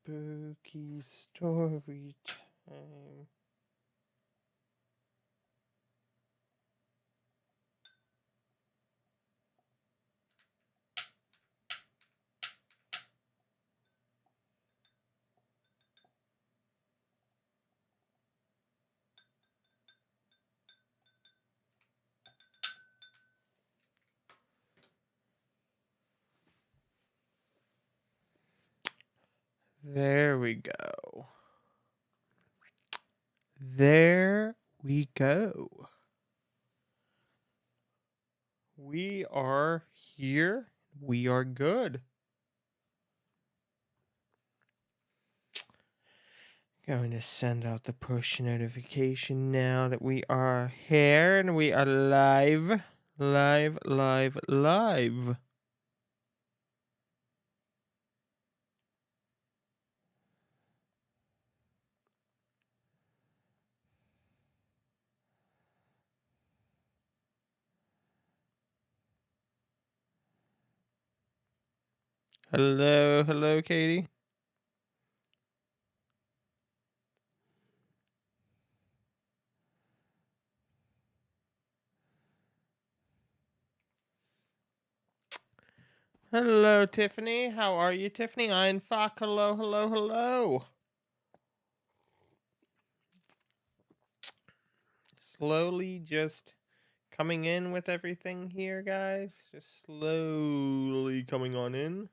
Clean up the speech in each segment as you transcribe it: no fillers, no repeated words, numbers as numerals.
Spooky story time. There we go. There we go. We are here. We are good. Going to send out the push notification now that we are here and we are live. Live, live, live. Hello, hello, Katie. Hello, Tiffany. How are you, Tiffany? I'm Fuck. Hello, hello, hello. Slowly just coming in with everything here, guys. Just slowly coming on in.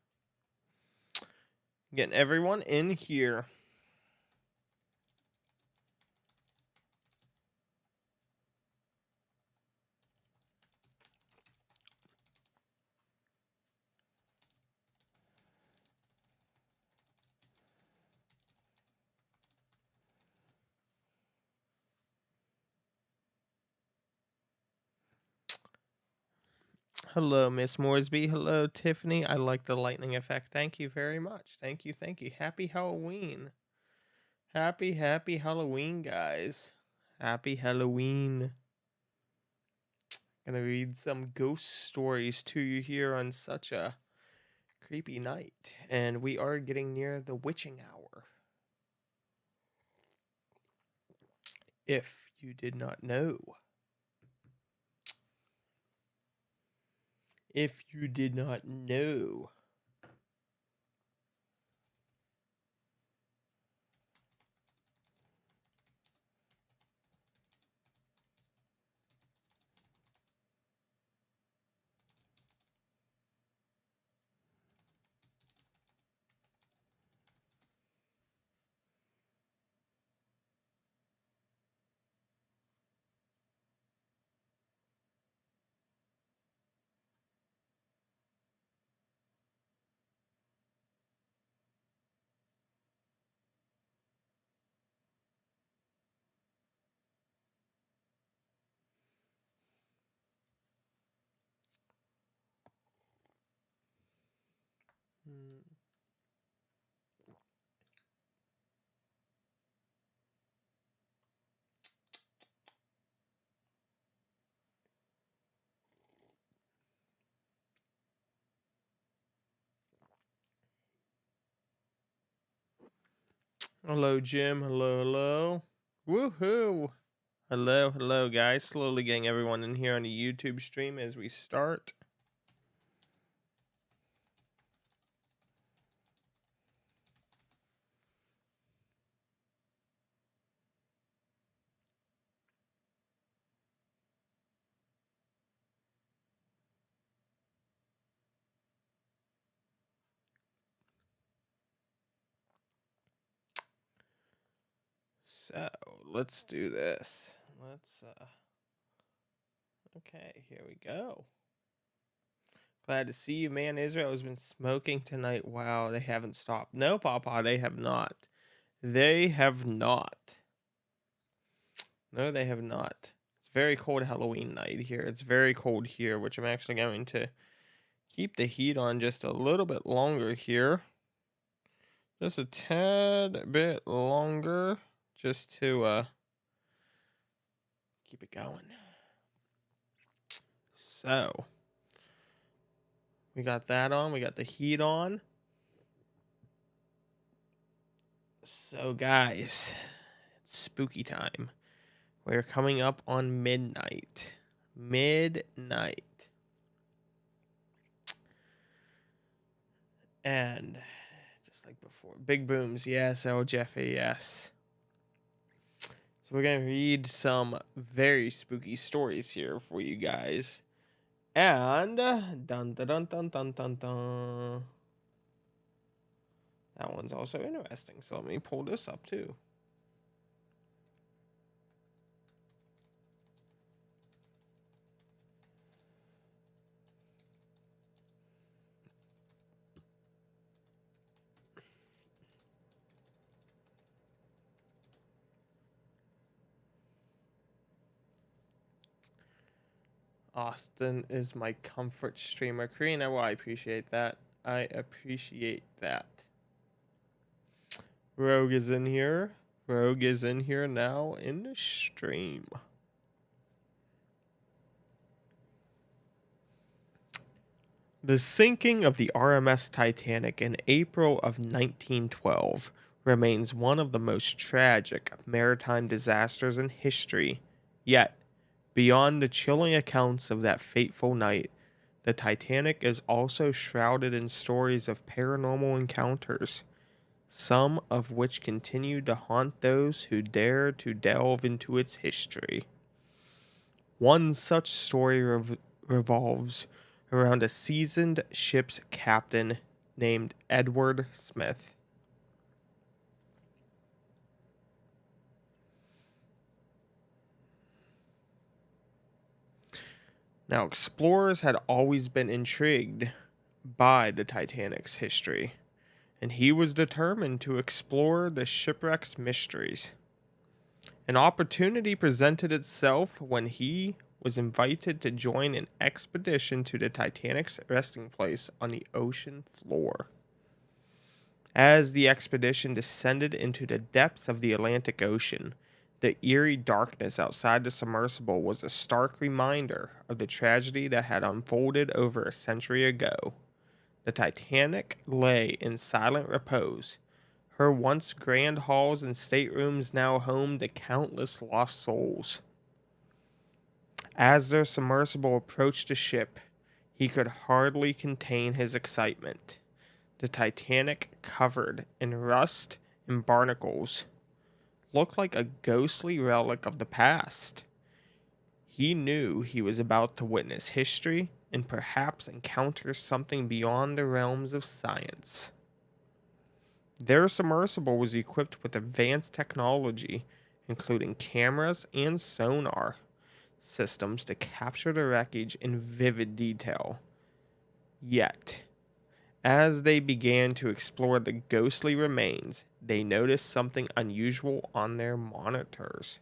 Getting everyone in here. Hello, Miss Moresby. Hello, Tiffany. I like the lightning effect. Thank you very much. Thank you, thank you. Happy Halloween. Happy Halloween, guys. Happy Halloween. Gonna read some ghost stories to you here on such a creepy night. And we are getting near the witching hour. If you did not know. If you did not know. Hello, Jim. Hello, hello. Woohoo. Hello, hello, guys. Slowly getting everyone in here on the YouTube stream as we start. So, let's do this. Okay, here we go. Glad to see you, man. Israel has been smoking tonight. Wow, they haven't stopped. No, Papa, they have not. They have not. No, they have not. It's very cold Halloween night here. It's very cold here, which I'm actually going to keep the heat on just a little bit longer here. Just a tad bit longer, just to keep it going. So, we got that on. We got the heat on. So, guys, it's spooky time. We're coming up on midnight. Midnight. And just like before, big booms, yes. Oh, Jeffy, yes. So, we're going to read some very spooky stories here for you guys. And dun dun dun dun dun dun dun. That one's also interesting. So, let me pull this up too. Austin is my comfort streamer. Karina, well, I appreciate that. I appreciate that. Rogue is in here. Rogue is in here now in the stream. The sinking of the RMS Titanic in April of 1912 remains one of the most tragic maritime disasters in history. Yet, beyond the chilling accounts of that fateful night, the Titanic is also shrouded in stories of paranormal encounters, some of which continue to haunt those who dare to delve into its history. One such story revolves around a seasoned ship's captain named Edward Smith. Now, explorers had always been intrigued by the Titanic's history, and he was determined to explore the shipwreck's mysteries. An opportunity presented itself when he was invited to join an expedition to the Titanic's resting place on the ocean floor. As the expedition descended into the depths of the Atlantic Ocean, the eerie darkness outside the submersible was a stark reminder of the tragedy that had unfolded over a century ago. The Titanic lay in silent repose, her once grand halls and staterooms now home to countless lost souls. As their submersible approached the ship, he could hardly contain his excitement. The Titanic, covered in rust and barnacles, looked like a ghostly relic of the past. He knew he was about to witness history and perhaps encounter something beyond the realms of science. Their submersible was equipped with advanced technology, including cameras and sonar systems to capture the wreckage in vivid detail. Yet, as they began to explore the ghostly remains, they noticed something unusual on their monitors.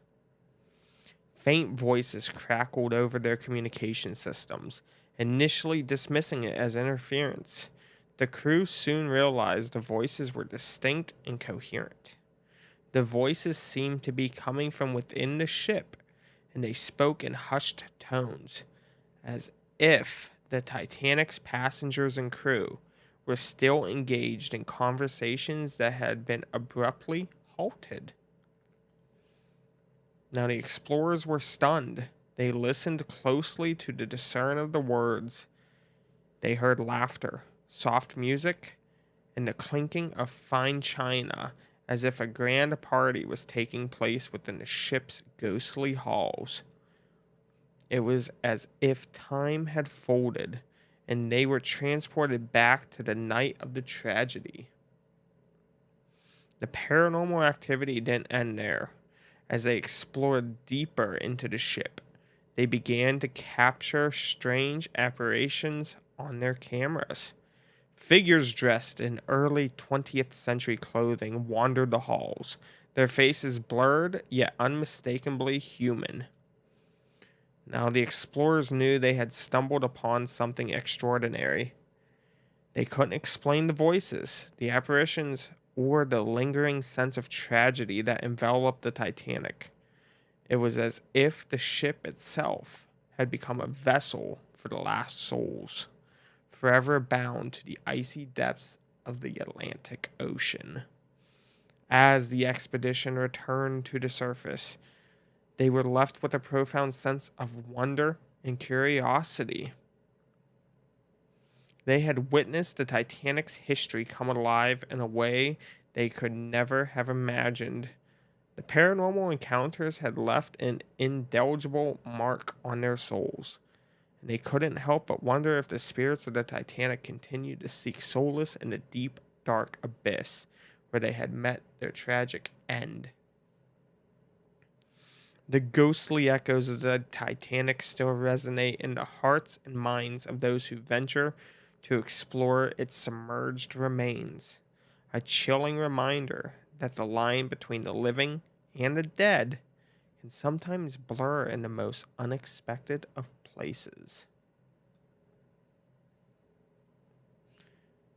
Faint voices crackled over their communication systems, initially dismissing it as interference. The crew soon realized the voices were distinct and coherent. The voices seemed to be coming from within the ship, and they spoke in hushed tones, as if the Titanic's passengers and crew were still engaged in conversations that had been abruptly halted. Now the explorers were stunned. They listened closely to discern of the words. They heard laughter, soft music, and the clinking of fine china, as if a grand party was taking place within the ship's ghostly halls. It was as if time had folded, and they were transported back to the night of the tragedy. The paranormal activity didn't end there. As they explored deeper into the ship, they began to capture strange apparitions on their cameras. Figures dressed in early 20th century clothing wandered the halls, their faces blurred yet unmistakably human. Now the explorers knew they had stumbled upon something extraordinary. They couldn't explain the voices, the apparitions, or the lingering sense of tragedy that enveloped the Titanic. It was as if the ship itself had become a vessel for the last souls, forever bound to the icy depths of the Atlantic Ocean. As the expedition returned to the surface, they were left with a profound sense of wonder and curiosity. They had witnessed the Titanic's history come alive in a way they could never have imagined. The paranormal encounters had left an indelible mark on their souls, and they couldn't help but wonder if the spirits of the Titanic continued to seek solace in the deep, dark abyss where they had met their tragic end. The ghostly echoes of the Titanic still resonate in the hearts and minds of those who venture to explore its submerged remains, a chilling reminder that the line between the living and the dead can sometimes blur in the most unexpected of places.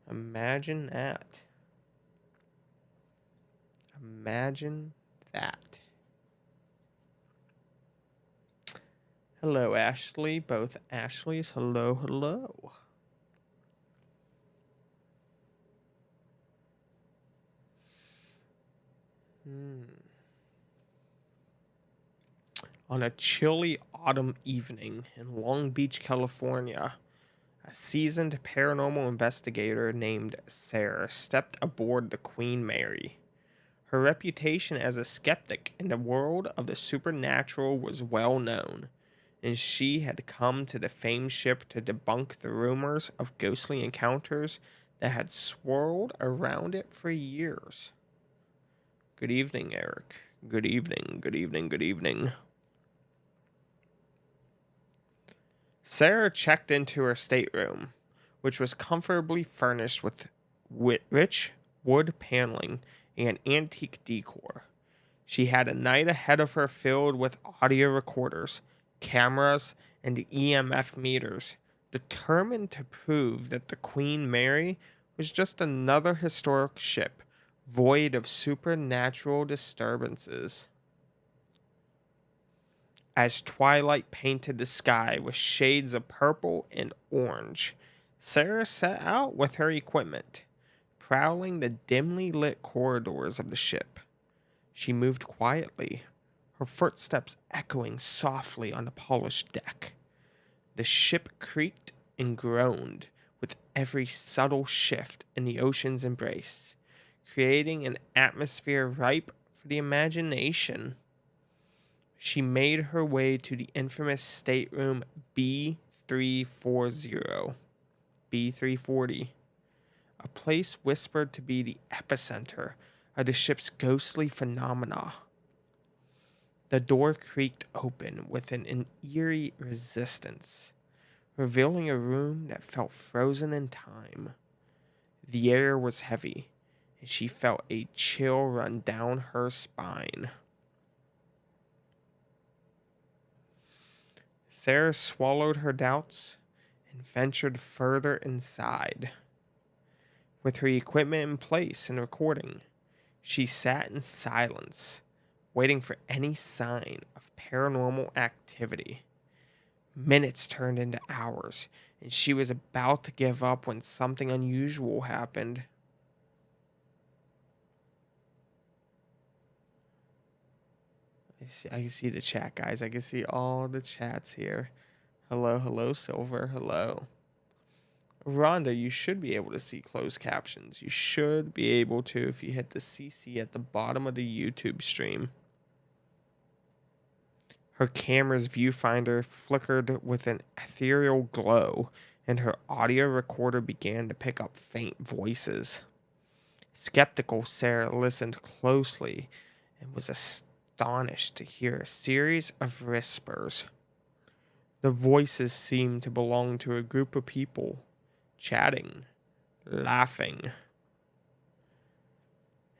Imagine that. Imagine that. Hello, Ashley. Both Ashleys. Hello, hello. On a chilly autumn evening in Long Beach, California, a seasoned paranormal investigator named Sarah stepped aboard the Queen Mary. Her reputation as a skeptic in the world of the supernatural was well known, and she had come to the famed ship to debunk the rumors of ghostly encounters that had swirled around it for years. Good evening, Eric. Good evening, good evening, good evening. Sarah checked into her stateroom, which was comfortably furnished with rich wood paneling and antique decor. She had a night ahead of her filled with audio recorders, cameras, and EMF meters, determined to prove that the Queen Mary was just another historic ship void of supernatural disturbances. As twilight painted the sky with shades of purple and orange, Sarah set out with her equipment, prowling the dimly lit corridors of the ship. She moved quietly, her footsteps echoing softly on the polished deck. The ship creaked and groaned with every subtle shift in the ocean's embrace, creating an atmosphere ripe for the imagination. She made her way to the infamous stateroom B340, B340, a place whispered to be the epicenter of the ship's ghostly phenomena. The door creaked open with an eerie resistance, revealing a room that felt frozen in time. The air was heavy, and she felt a chill run down her spine. Sarah swallowed her doubts and ventured further inside. With her equipment in place and recording, she sat in silence, waiting for any sign of paranormal activity. Minutes turned into hours, and she was about to give up when something unusual happened. I can see the chat, guys. I can see all the chats here. Hello, hello, Silver. Hello. Rhonda, you should be able to see closed captions. You should be able to if you hit the CC at the bottom of the YouTube stream. Her camera's viewfinder flickered with an ethereal glow, and her audio recorder began to pick up faint voices. Skeptical Sarah listened closely and was astonished to hear a series of whispers. The voices seemed to belong to a group of people, chatting, laughing,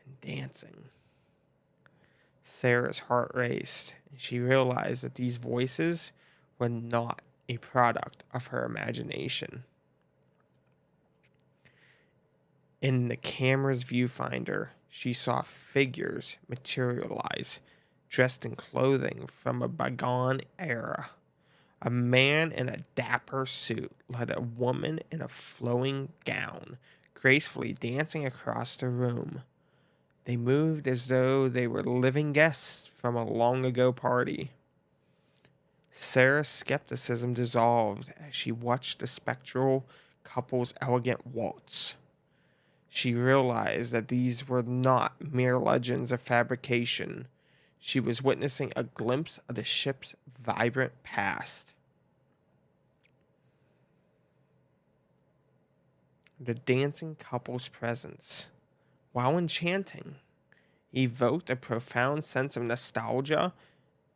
and dancing. Sarah's heart raced, and she realized that these voices were not a product of her imagination. In the camera's viewfinder, she saw figures materialize, dressed in clothing from a bygone era. A man in a dapper suit led a woman in a flowing gown, gracefully dancing across the room. They moved as though they were living guests from a long ago party. Sarah's skepticism dissolved as she watched the spectral couple's elegant waltz. She realized that these were not mere legends of fabrication. She was witnessing a glimpse of the ship's vibrant past. The dancing couple's presence, while enchanting, evoked a profound sense of nostalgia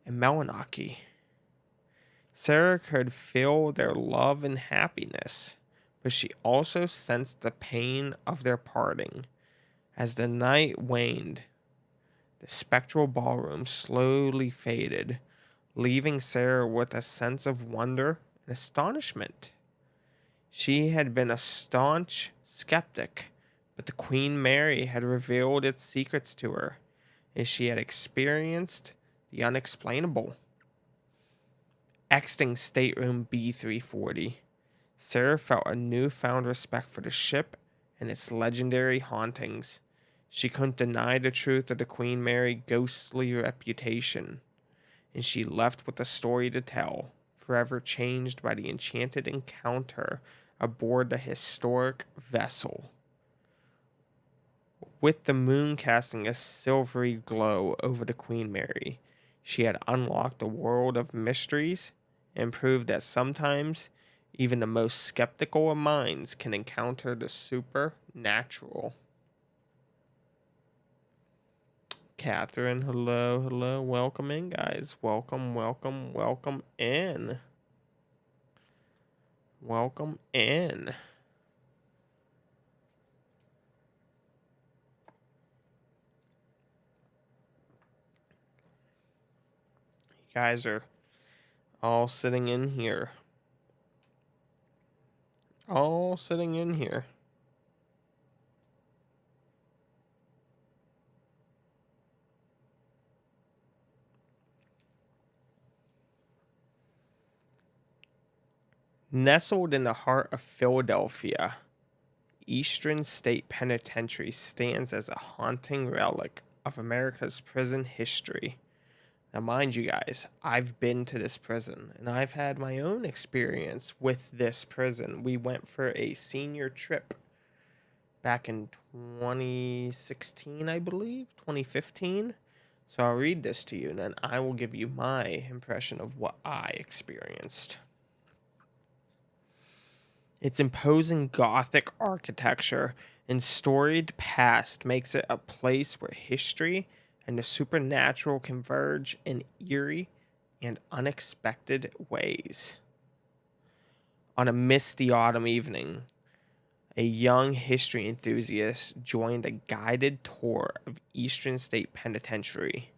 and melancholy. Sarah could feel their love and happiness, but she also sensed the pain of their parting. As the night waned, the spectral ballroom slowly faded, leaving Sarah with a sense of wonder and astonishment. She had been a staunch skeptic, but the Queen Mary had revealed its secrets to her, and she had experienced the unexplainable. Exiting stateroom B340, Sarah felt a newfound respect for the ship and its legendary hauntings. She couldn't deny the truth of the Queen Mary ghostly reputation, and she left with a story to tell, forever changed by the enchanted encounter aboard the historic vessel. With the moon casting a silvery glow over the Queen Mary, she had unlocked a world of mysteries and proved that sometimes even the most skeptical of minds can encounter the supernatural. Catherine, hello, hello. Welcome in, guys. Welcome, welcome, welcome in. Welcome in. You guys are all sitting in here. All sitting in here. Nestled in the heart of Philadelphia, Eastern State Penitentiary stands as a haunting relic of America's prison history. Now, mind you guys, I've been to this prison and I've had my own experience with this prison. We went for a senior trip back in 2016, I believe, 2015. So I'll read this to you and then I will give you my impression of what I experienced. Its imposing Gothic architecture and storied past makes it a place where history and the supernatural converge in eerie and unexpected ways. On a misty autumn evening, a young history enthusiast joined a guided tour of Eastern State Penitentiary.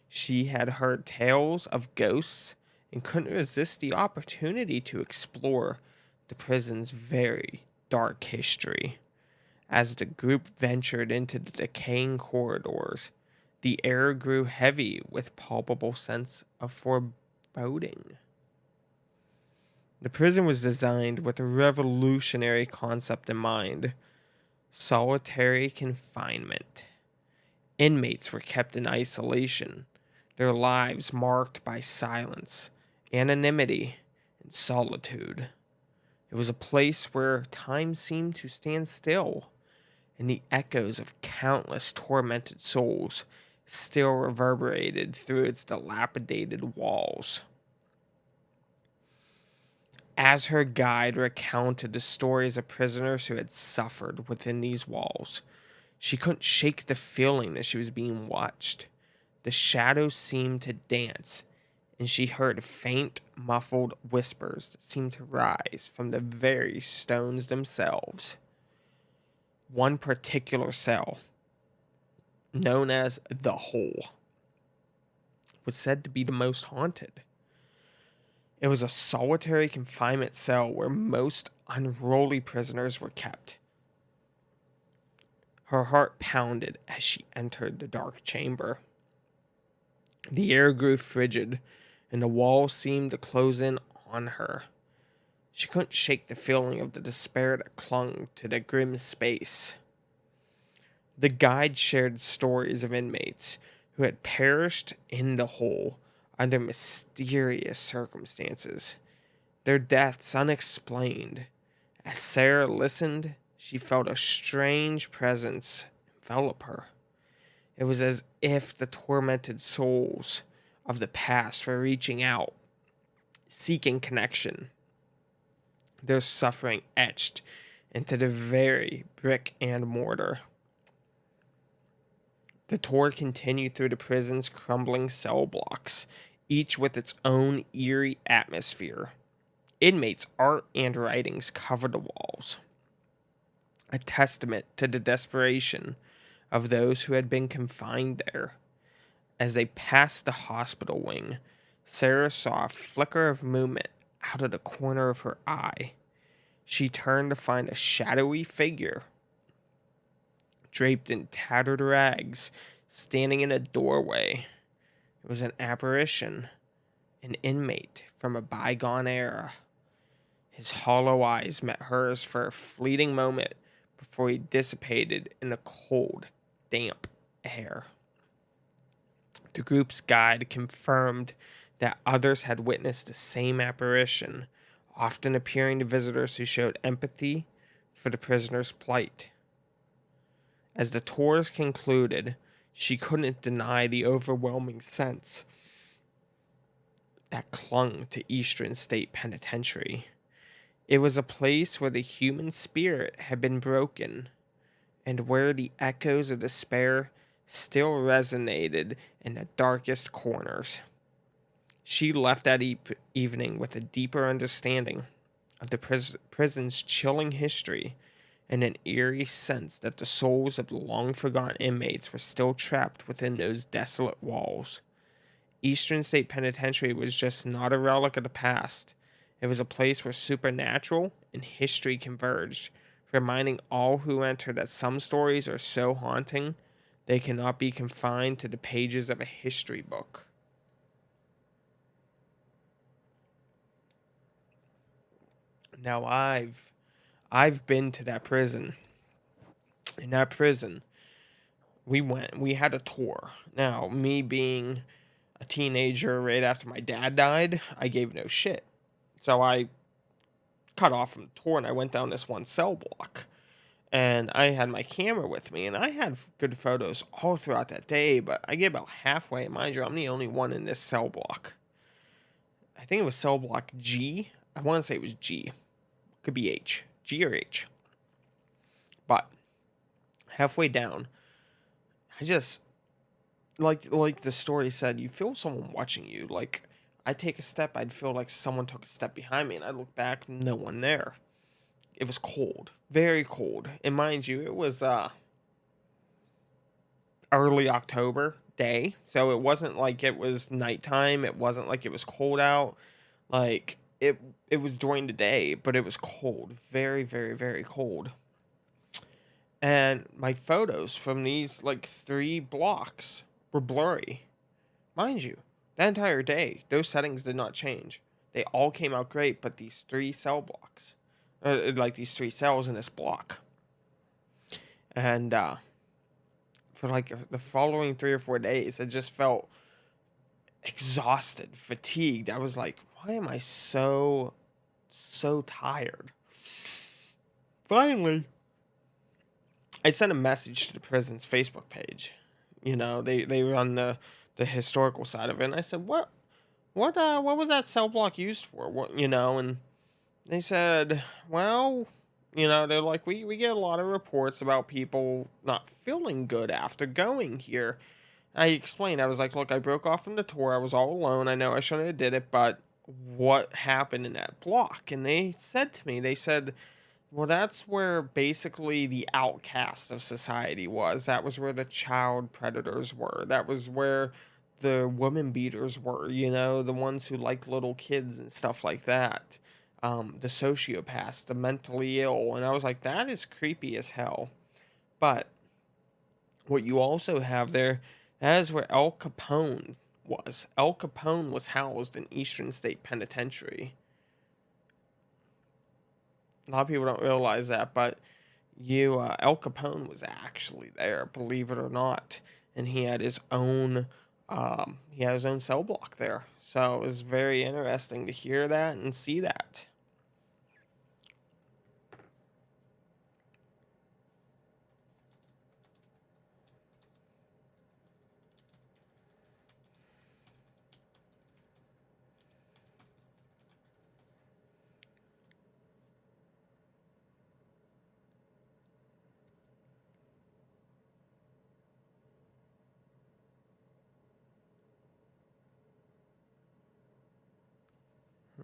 She had heard tales of ghosts and couldn't resist the opportunity to explore the prison's very dark history. As the group ventured into the decaying corridors, the air grew heavy with palpable sense of foreboding. The prison was designed with a revolutionary concept in mind: solitary confinement. Inmates were kept in isolation, their lives marked by silence, anonymity, and solitude. It was a place where time seemed to stand still, and the echoes of countless tormented souls still reverberated through its dilapidated walls. As her guide recounted the stories of prisoners who had suffered within these walls, she couldn't shake the feeling that she was being watched. The shadows seemed to dance, and she heard faint, muffled whispers that seemed to rise from the very stones themselves. One particular cell, known as the Hole, was said to be the most haunted. It was a solitary confinement cell where most unruly prisoners were kept. Her heart pounded as she entered the dark chamber. The air grew frigid, and the walls seemed to close in on her. She couldn't shake the feeling of the despair that clung to the grim space. The guide shared stories of inmates who had perished in the hole under mysterious circumstances, their deaths unexplained. As Sarah listened, she felt a strange presence envelop her. It was as if the tormented souls of the past were reaching out, seeking connection, their suffering etched into the very brick and mortar. The tour continued through the prison's crumbling cell blocks, each with its own eerie atmosphere. Inmates' art and writings covered the walls, a testament to the desperation of those who had been confined there. As they passed the hospital wing, Sarah saw a flicker of movement out of the corner of her eye. She turned to find a shadowy figure, draped in tattered rags, standing in a doorway. It was an apparition, an inmate from a bygone era. His hollow eyes met hers for a fleeting moment before he dissipated in the cold, damp air. The group's guide confirmed that others had witnessed the same apparition, often appearing to visitors who showed empathy for the prisoner's plight. As the tours concluded, she couldn't deny the overwhelming sense that clung to Eastern State Penitentiary. It was a place where the human spirit had been broken, and where the echoes of despair still resonated in the darkest corners. She left that evening with a deeper understanding of the prison's chilling history and an eerie sense that the souls of the long-forgotten inmates were still trapped within those desolate walls. Eastern State Penitentiary was just not a relic of the past. It was a place where supernatural and history converged, reminding all who enter that some stories are so haunting they cannot be confined to the pages of a history book. Now I've been to that prison. In that prison, we had a tour. Now, me being a teenager right after my dad died, I gave no shit. So I cut off from the tour and I went down this one cell block. And I had my camera with me, and I had good photos all throughout that day, but I get about halfway. Mind you, I'm the only one in this cell block. I think it was cell block G. I want to say it was G. Could be H. G or H. But halfway down, I just, like the story said, you feel someone watching you. Like, I take a step, I'd feel like someone took a step behind me, and I look back, no one there. It was cold, very cold. And mind you, it was early October day, so it wasn't like it was nighttime. It wasn't like it was cold out. Like it was during the day, but it was cold, very, very, very cold. And my photos from these like 3 blocks were blurry, mind you. That entire day, those settings did not change. They all came out great, but these 3 cell blocks. Like these 3 cells in this block. And for like the following 3 or 4 days, I just felt exhausted, fatigued. I was like, why am I so tired? Finally, I sent a message to the prison's Facebook page. You know, they run the historical side of it. And I said, what was that cell block used for? What, and they said, well, they're like, we get a lot of reports about people not feeling good after going here. I explained, I was like, look, I broke off from the tour. I was all alone. I know I shouldn't have did it, but what happened in that block? And they said to me, they said, well, that's where basically the outcast of society was. That was where the child predators were. That was where the woman beaters were, the ones who like little kids and stuff like that. The sociopaths, the mentally ill. And I was like, that is creepy as hell. But what you also have there, that is where El Capone was. El Capone was housed in Eastern State Penitentiary. A lot of people don't realize that, but Al Capone was actually there, believe it or not, and he had his own cell block there. So it was very interesting to hear that and see that.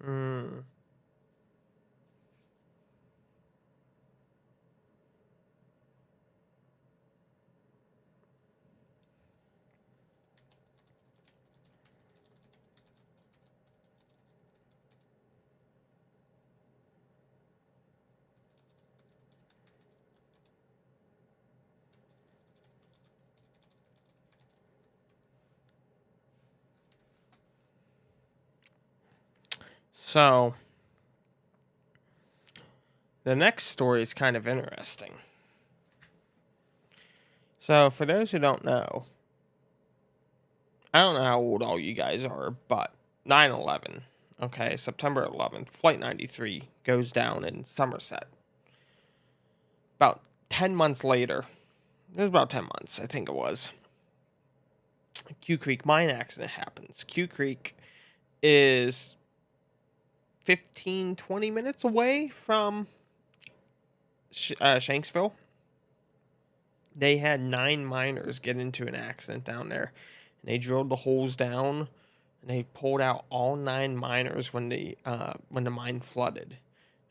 Mm. So the next story is kind of interesting. So for those who don't know, I don't know how old all you guys are, but 9/11, okay, September 11th, Flight 93 goes down in Somerset. About 10 months later, it was about 10 months, I think it was, Q Creek mine accident happens. Q Creek is 15-20 minutes away from Shanksville. They had 9 miners get into an accident down there, and they drilled the holes down, and they pulled out all 9 miners when the mine flooded.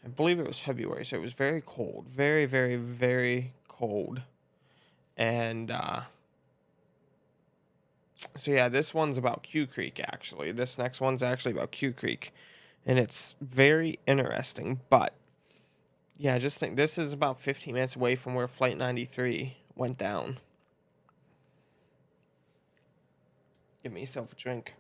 I believe it was February, so it was very cold, very, very, very cold, and so yeah, this one's about Q Creek actually. This next one's actually about Q Creek, and it's very interesting. But yeah, I just think this is about 15 minutes away from where Flight 93 went down. Give me yourself a drink.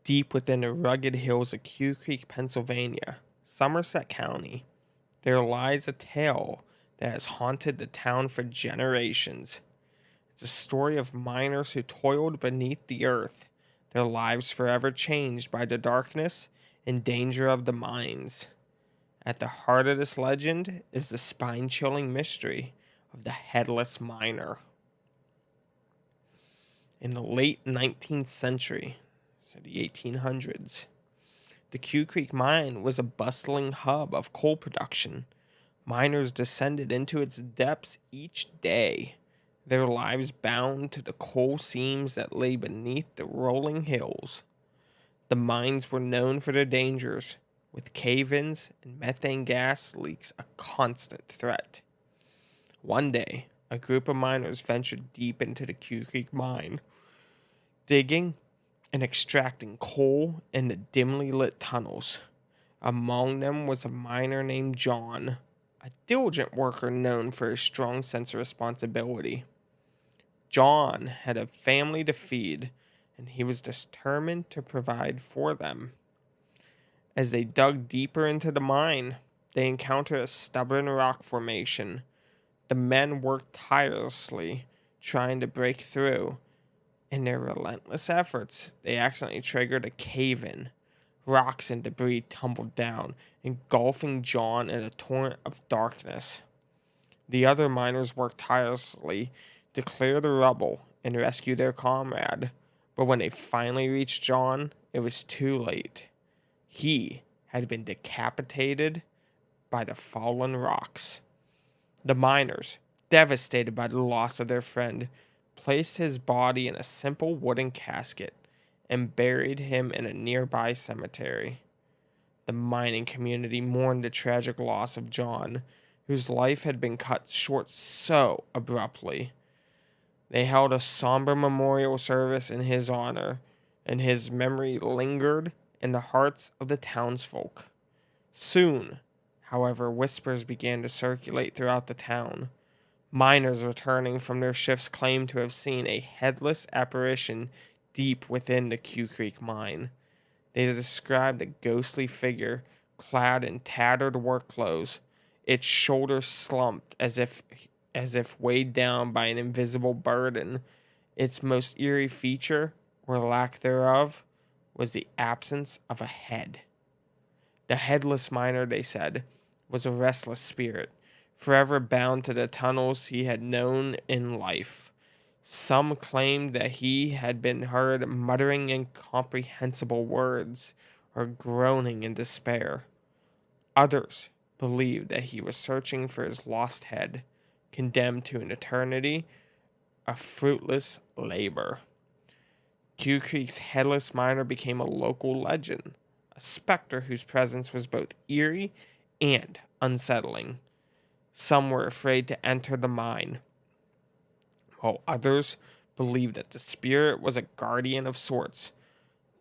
Deep within the rugged hills of Q Creek, Pennsylvania, Somerset County, there lies a tale that has haunted the town for generations. It's a story of miners who toiled beneath the earth, their lives forever changed by the darkness and danger of the mines. At the heart of this legend is the spine-chilling mystery of the headless miner. In the late 19th century, so the 1800s, the Q Creek mine was a bustling hub of coal production. Miners descended into its depths each day, their lives bound to the coal seams that lay beneath the rolling hills. The mines were known for their dangers, with cave-ins and methane gas leaks a constant threat. One day, a group of miners ventured deep into the Q Creek mine, digging and extracting coal in the dimly lit tunnels. Among them was a miner named John, a diligent worker known for his strong sense of responsibility. John had a family to feed, and he was determined to provide for them. As they dug deeper into the mine, they encountered a stubborn rock formation. The men worked tirelessly, trying to break through. In their relentless efforts, they accidentally triggered a cave-in. Rocks and debris tumbled down, engulfing John in a torrent of darkness. The other miners worked tirelessly to clear the rubble and rescue their comrade, but when they finally reached John, it was too late. He had been decapitated by the fallen rocks. The miners, devastated by the loss of their friend, placed his body in a simple wooden casket and buried him in a nearby cemetery. The mining community mourned the tragic loss of John, whose life had been cut short so abruptly. They held a somber memorial service in his honor, and his memory lingered in the hearts of the townsfolk. Soon, however, whispers began to circulate throughout the town. Miners returning from their shifts claimed to have seen a headless apparition deep within the Q Creek mine. They described a ghostly figure clad in tattered work clothes, its shoulders slumped as if weighed down by an invisible burden. Its most eerie feature, or lack thereof, was the absence of a head. The headless miner, they said, was a restless spirit, forever bound to the tunnels he had known in life. Some claimed that he had been heard muttering incomprehensible words or groaning in despair. Others believed that he was searching for his lost head, condemned to an eternity of fruitless labor. Q Creek's headless miner became a local legend, a specter whose presence was both eerie and unsettling. Some were afraid to enter the mine, while others believed that the spirit was a guardian of sorts,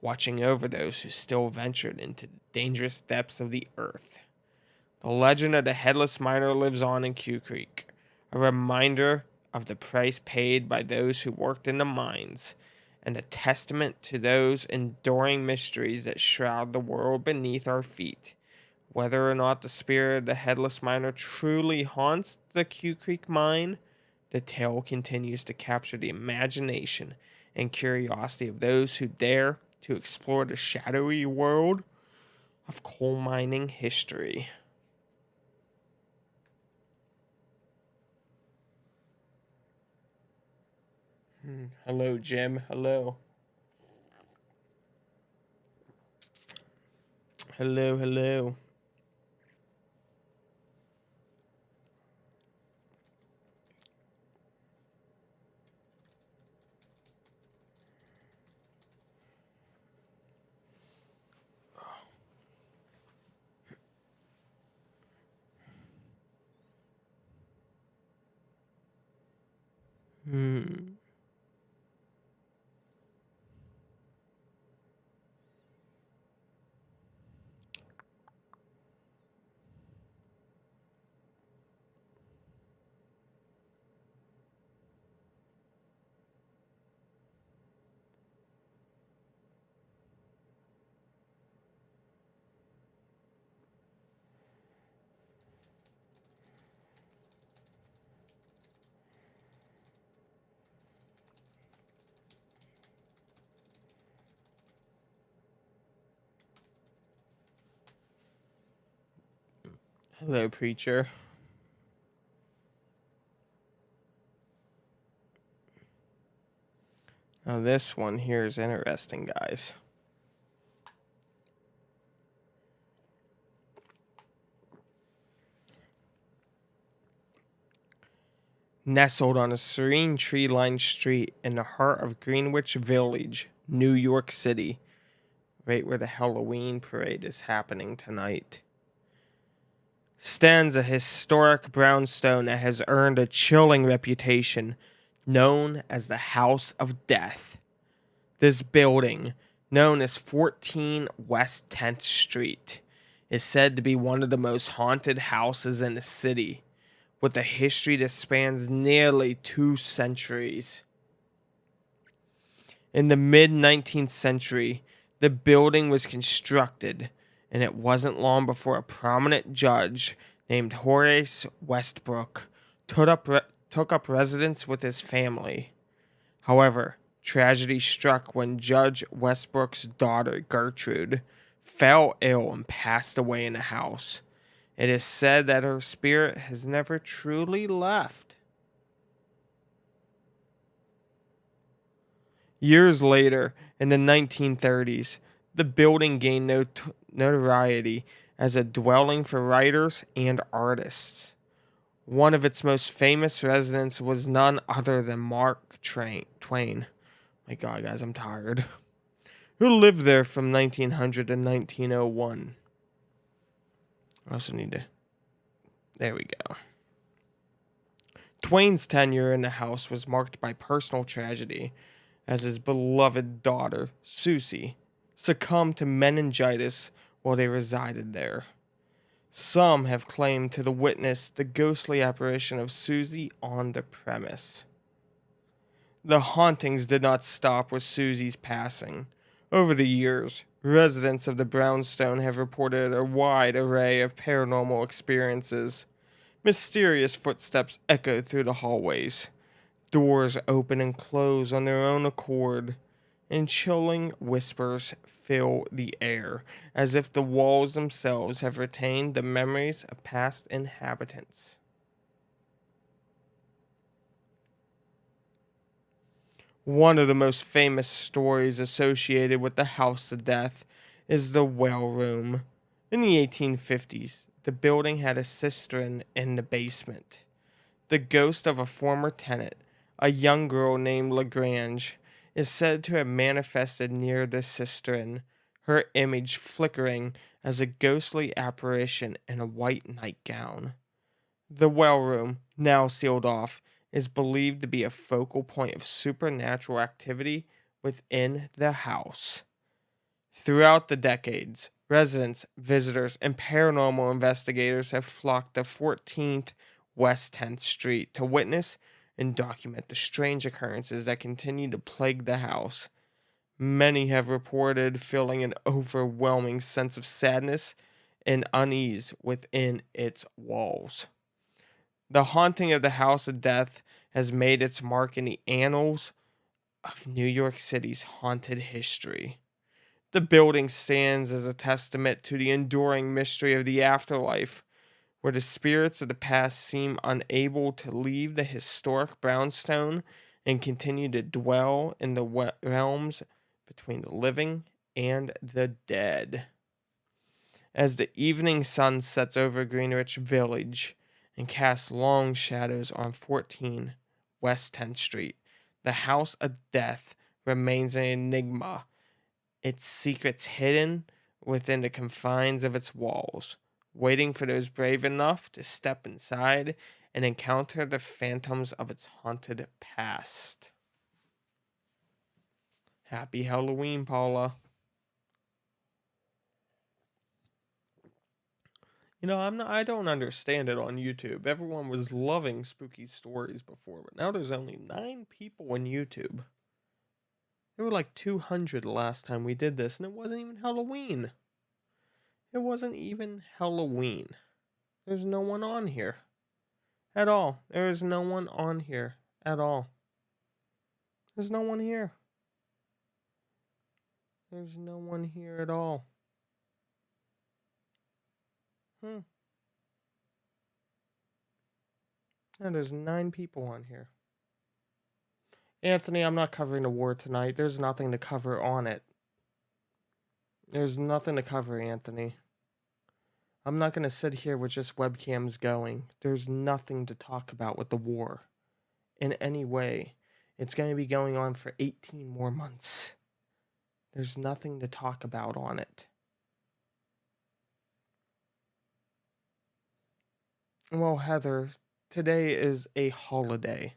watching over those who still ventured into the dangerous depths of the earth. The legend of the headless miner lives on in Q Creek, a reminder of the price paid by those who worked in the mines, and a testament to those enduring mysteries that shroud the world beneath our feet. Whether or not the spirit of the headless miner truly haunts the Q Creek mine, the tale continues to capture the imagination and curiosity of those who dare to explore the shadowy world of coal mining history. Hello, Jim. Hello. Hello, hello. Hmm. Hello, preacher. Now, this one here is interesting, guys. Nestled on a serene tree lined street in the heart of Greenwich Village, New York City, right where the Halloween parade is happening tonight, stands a historic brownstone that has earned a chilling reputation, known as the House of Death. This building, known as 14 West 10th Street, is said to be one of the most haunted houses in the city, with a history that spans nearly 2 centuries. In the mid 19th century, the building was constructed, and it wasn't long before a prominent judge named Horace Westbrook took up residence with his family. However, tragedy struck when Judge Westbrook's daughter, Gertrude, fell ill and passed away in the house. It is said that her spirit has never truly left. Years later, in the 1930s, the building gained notoriety as a dwelling for writers and artists. One of its most famous residents was none other than Mark Twain. My God, guys, I'm tired. Who lived there from 1900 to 1901. I also need to. There we go. Twain's tenure in the house was marked by personal tragedy, as his beloved daughter, Susie, succumbed to meningitis while they resided there. Some have claimed to witness the ghostly apparition of Susie on the premise. The hauntings did not stop with Susie's passing. Over the years, residents of the brownstone have reported a wide array of paranormal experiences. Mysterious footsteps echo through the hallways. Doors open and close on their own accord, and chilling whispers fill the air, as if the walls themselves have retained the memories of past inhabitants. One of the most famous stories associated with the House of Death is the Well Room. In the 1850s, the building had a cistern in the basement. The ghost of a former tenant, a young girl named Lagrange, is said to have manifested near the cistern, her image flickering as a ghostly apparition in a white nightgown. The well room, now sealed off, is believed to be a focal point of supernatural activity within the house. Throughout the decades, residents, visitors, and paranormal investigators have flocked to 14th West 10th Street to witness and document the strange occurrences that continue to plague the house. Many have reported feeling an overwhelming sense of sadness and unease within its walls. The haunting of the House of Death has made its mark in the annals of New York City's haunted history. The building stands as a testament to the enduring mystery of the afterlife, where the spirits of the past seem unable to leave the historic brownstone and continue to dwell in the realms between the living and the dead. As the evening sun sets over Greenwich Village and casts long shadows on 14 West 10th Street, the House of Death remains an enigma, its secrets hidden within the confines of its walls, waiting for those brave enough to step inside and encounter the phantoms of its haunted past. Happy Halloween, Paula. I don't understand it on YouTube. Everyone was loving spooky stories before, but now there's only 9 people on YouTube. There were like 200 the last time we did this, and it wasn't even Halloween. It wasn't even Halloween. There's no one on here at all. There is no one on here at all. There's no one here. There's no one here at all. And there's 9 people on here. Anthony, I'm not covering the war tonight. There's nothing to cover on it. There's nothing to cover, Anthony. I'm not going to sit here with just webcams going. There's nothing to talk about with the war in any way. It's going to be going on for 18 more months. There's nothing to talk about on it. Well, Heather, today is a holiday.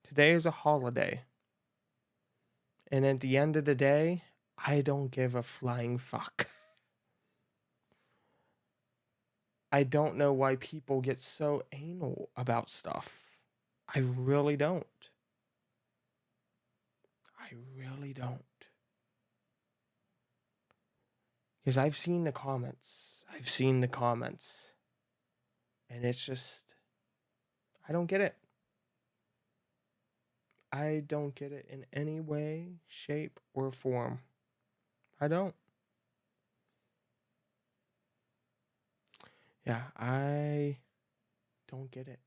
Today is a holiday. And at the end of the day, I don't give a flying fuck. I don't know why people get so anal about stuff. I really don't. I really don't. Because I've seen the comments. And it's just, I don't get it. I don't get it in any way, shape, or form. I don't. Yeah, I don't get it.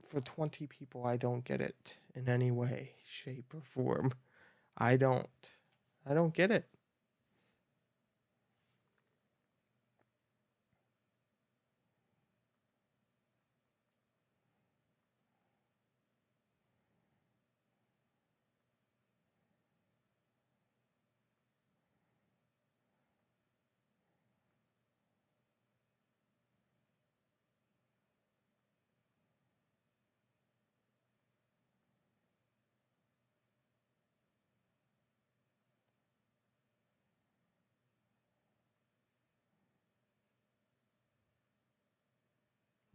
For 20 people, I don't get it in any way, shape, or form. I don't get it.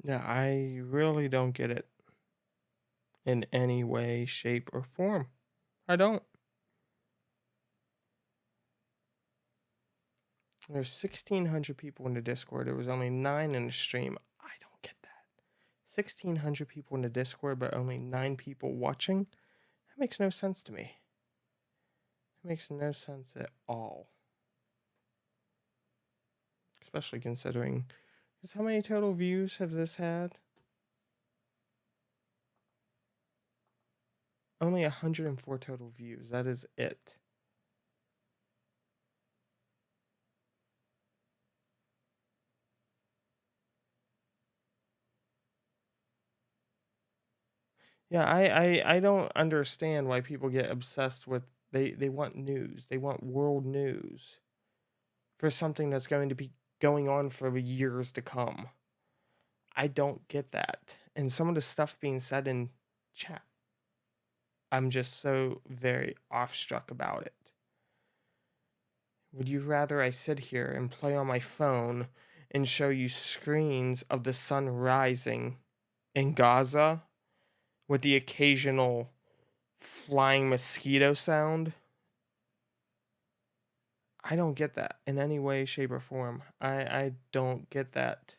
Yeah, I really don't get it in any way, shape, or form. I don't. There's 1,600 people in the Discord. There was only 9 in the stream. I don't get that. 1,600 people in the Discord, but only 9 people watching? That makes no sense to me. It makes no sense at all. Especially considering... How many total views have this had? Only 104 total views. That is it. Yeah, I don't understand why people get obsessed with they want news. They want world news for something that's going to be going on for years to come. I don't get that. And some of the stuff being said in chat, I'm just so very awestruck about it. Would you rather I sit here and play on my phone and show you screens of the sun rising in Gaza with the occasional flying mosquito sound? I don't get that in any way, shape, or form. I don't get that.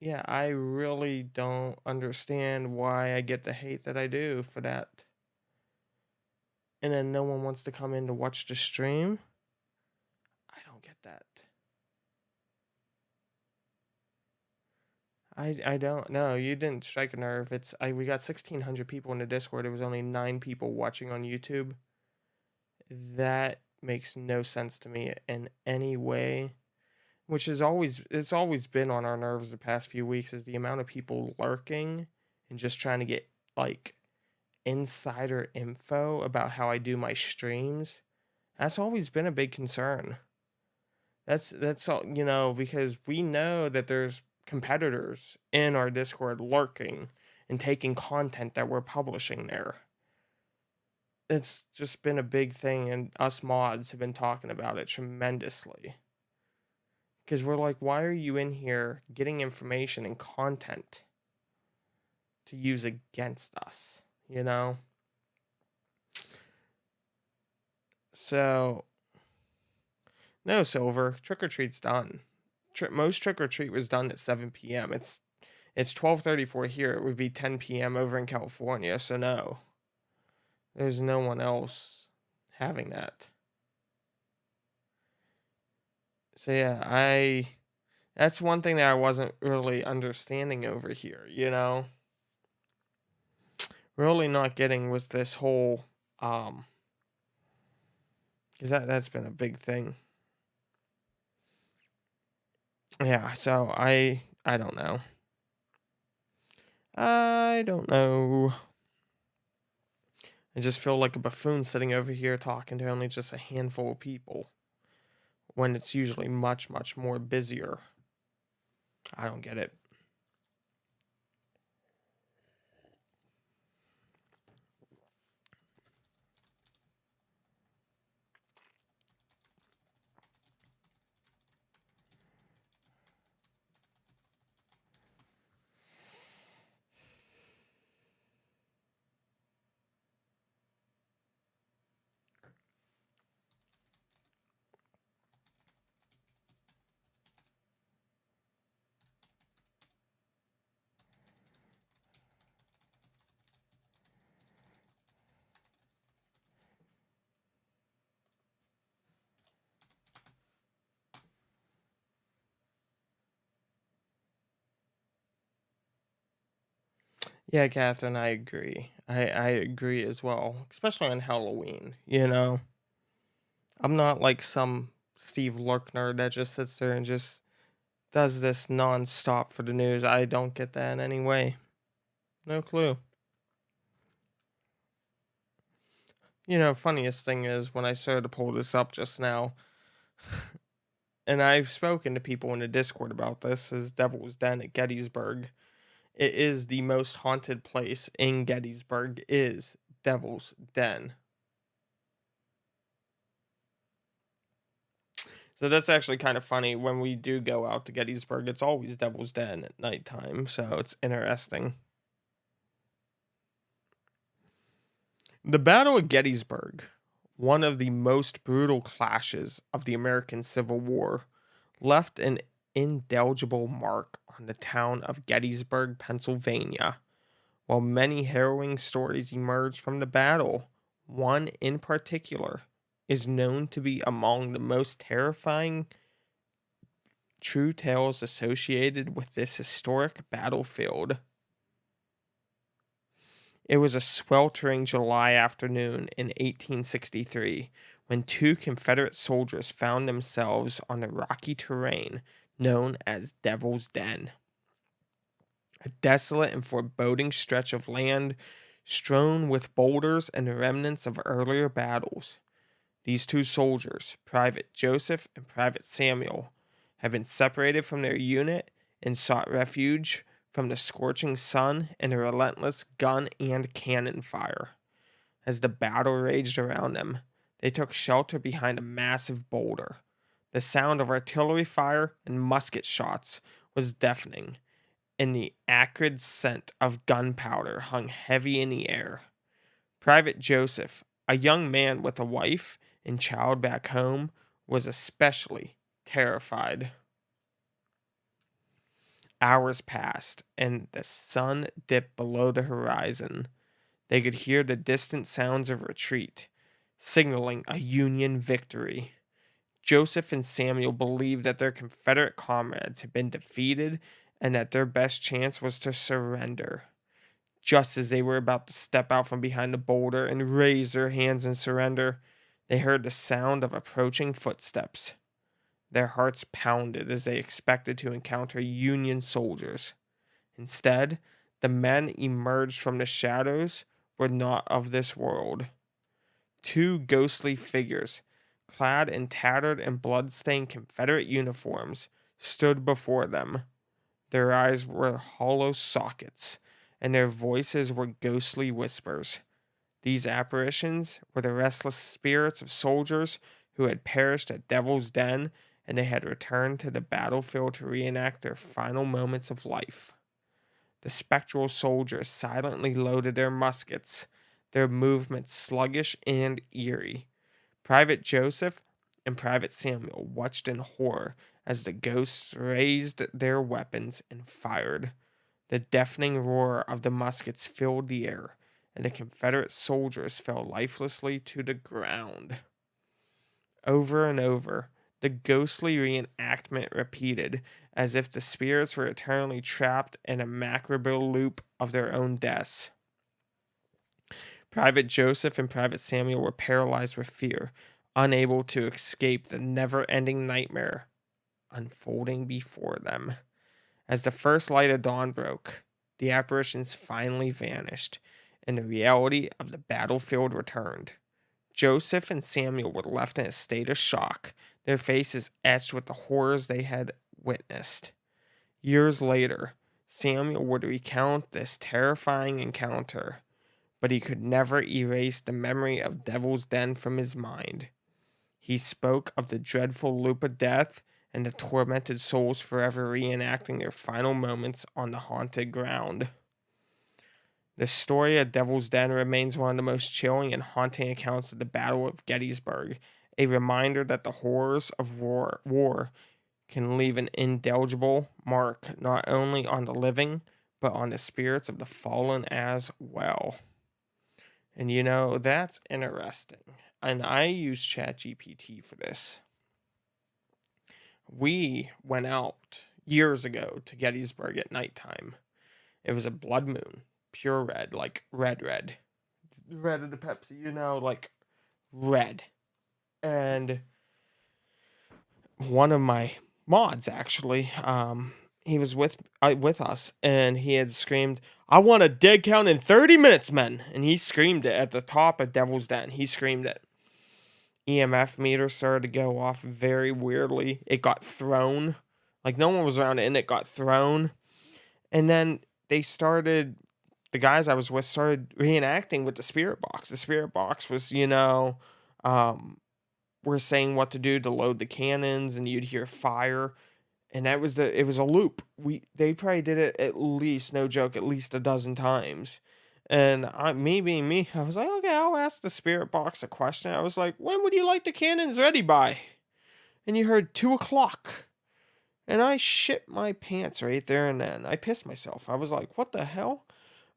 Yeah, I really don't understand why I get the hate that I do for that. And then no one wants to come in to watch the stream? I don't get that. I don't know. You didn't strike a nerve. We got 1,600 people in the Discord. There was only 9 people watching on YouTube. That makes no sense to me in any way. Which is it's always been on our nerves the past few weeks, is the amount of people lurking and just trying to get like insider info about how I do my streams. That's always been a big concern. That's all, because we know that there's competitors in our Discord lurking and taking content that we're publishing there. It's just been a big thing, and us mods have been talking about it tremendously. Because we're like, why are you in here getting information and content to use against us, So, no, Silver, trick-or-treat's done. Most trick-or-treat was done at 7 p.m. It's 12:34 here. It would be 10 p.m. over in California, so no. There's no one else having that. So yeah, that's one thing that I wasn't really understanding over here, Really not getting with this whole because that's been a big thing. Yeah, so I don't know. I don't know. I just feel like a buffoon sitting over here talking to only just a handful of people when it's usually much, much more busier. I don't get it. Yeah, Catherine, I agree. I agree as well, especially on Halloween, I'm not like some Steve Lurkner that just sits there and just does this non-stop for the news. I don't get that in any way. No clue. Funniest thing is when I started to pull this up just now, and I've spoken to people in the Discord about this, is Devil's Den at Gettysburg. It is the most haunted place in Gettysburg, is Devil's Den. So that's actually kind of funny. When we do go out to Gettysburg, it's always Devil's Den at nighttime, so it's interesting. The Battle of Gettysburg, one of the most brutal clashes of the American Civil War, left an indelible mark on the town of Gettysburg, Pennsylvania. While many harrowing stories emerged from the battle, one in particular is known to be among the most terrifying true tales associated with this historic battlefield. It was a sweltering July afternoon in 1863 when two Confederate soldiers found themselves on the rocky terrain known as Devil's Den, a desolate and foreboding stretch of land strewn with boulders and the remnants of earlier battles. These two soldiers, Private Joseph and Private Samuel, had been separated from their unit and sought refuge from the scorching sun and the relentless gun and cannon fire. As the battle raged around them, they took shelter behind a massive boulder. The sound of artillery fire and musket shots was deafening, and the acrid scent of gunpowder hung heavy in the air. Private Joseph, a young man with a wife and child back home, was especially terrified. Hours passed, and the sun dipped below the horizon. They could hear the distant sounds of retreat, signaling a Union victory. Joseph and Samuel believed that their Confederate comrades had been defeated and that their best chance was to surrender. Just as they were about to step out from behind the boulder and raise their hands in surrender, they heard the sound of approaching footsteps. Their hearts pounded as they expected to encounter Union soldiers. Instead, the men emerged from the shadows were not of this world. Two ghostly figures, clad in tattered and blood-stained Confederate uniforms, stood before them. Their eyes were hollow sockets, and their voices were ghostly whispers. These apparitions were the restless spirits of soldiers who had perished at Devil's Den, and they had returned to the battlefield to reenact their final moments of life. The spectral soldiers silently loaded their muskets, their movements sluggish and eerie. Private Joseph and Private Samuel watched in horror as the ghosts raised their weapons and fired. The deafening roar of the muskets filled the air, and the Confederate soldiers fell lifelessly to the ground. Over and over, the ghostly reenactment repeated, as if the spirits were eternally trapped in a macabre loop of their own deaths. Private Joseph and Private Samuel were paralyzed with fear, unable to escape the never-ending nightmare unfolding before them. As the first light of dawn broke, the apparitions finally vanished, and the reality of the battlefield returned. Joseph and Samuel were left in a state of shock, their faces etched with the horrors they had witnessed. Years later, Samuel would recount this terrifying encounter, but he could never erase the memory of Devil's Den from his mind. He spoke of the dreadful loop of death and the tormented souls forever reenacting their final moments on the haunted ground. The story of Devil's Den remains one of the most chilling and haunting accounts of the Battle of Gettysburg, a reminder that the horrors of war can leave an indelible mark not only on the living, but on the spirits of the fallen as well. And that's interesting. And I use ChatGPT for this. We went out years ago to Gettysburg at nighttime. It was a blood moon, pure red, like red. Red of the Pepsi, like red. And one of my mods, actually, he was with us, and he had screamed, "I want a dead count in 30 minutes, men!" And he screamed it at the top of Devil's Den. He screamed it. EMF meter started to go off very weirdly. It got thrown. Like, no one was around it, and it got thrown. And then the guys I was with started reenacting with the spirit box. The spirit box was, we're saying what to do to load the cannons, and you'd hear fire. And it was a loop. They probably did it at least, no joke, at least a dozen times. And me being me, I was like, okay, I'll ask the spirit box a question. I was like, when would you like the cannons ready by? And you heard 2 o'clock. And I shit my pants right there and then. I pissed myself. I was like, what the hell?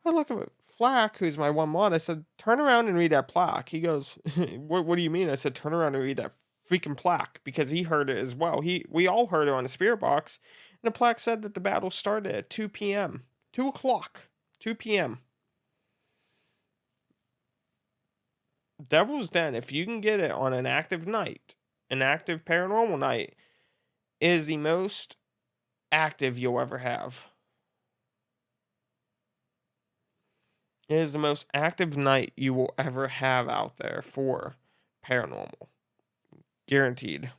I look at Flack, who's my one mod. I said, turn around and read that plaque. He goes, what do you mean? I said, turn around and read that freaking plaque, because he heard it as well. We all heard it on the spirit box. And the plaque said that the battle started at 2 p.m. 2 o'clock. 2 p.m. Devil's Den, if you can get it on an active night, an active paranormal night, is the most active you'll ever have. It is the most active night you will ever have out there for paranormal. Guaranteed.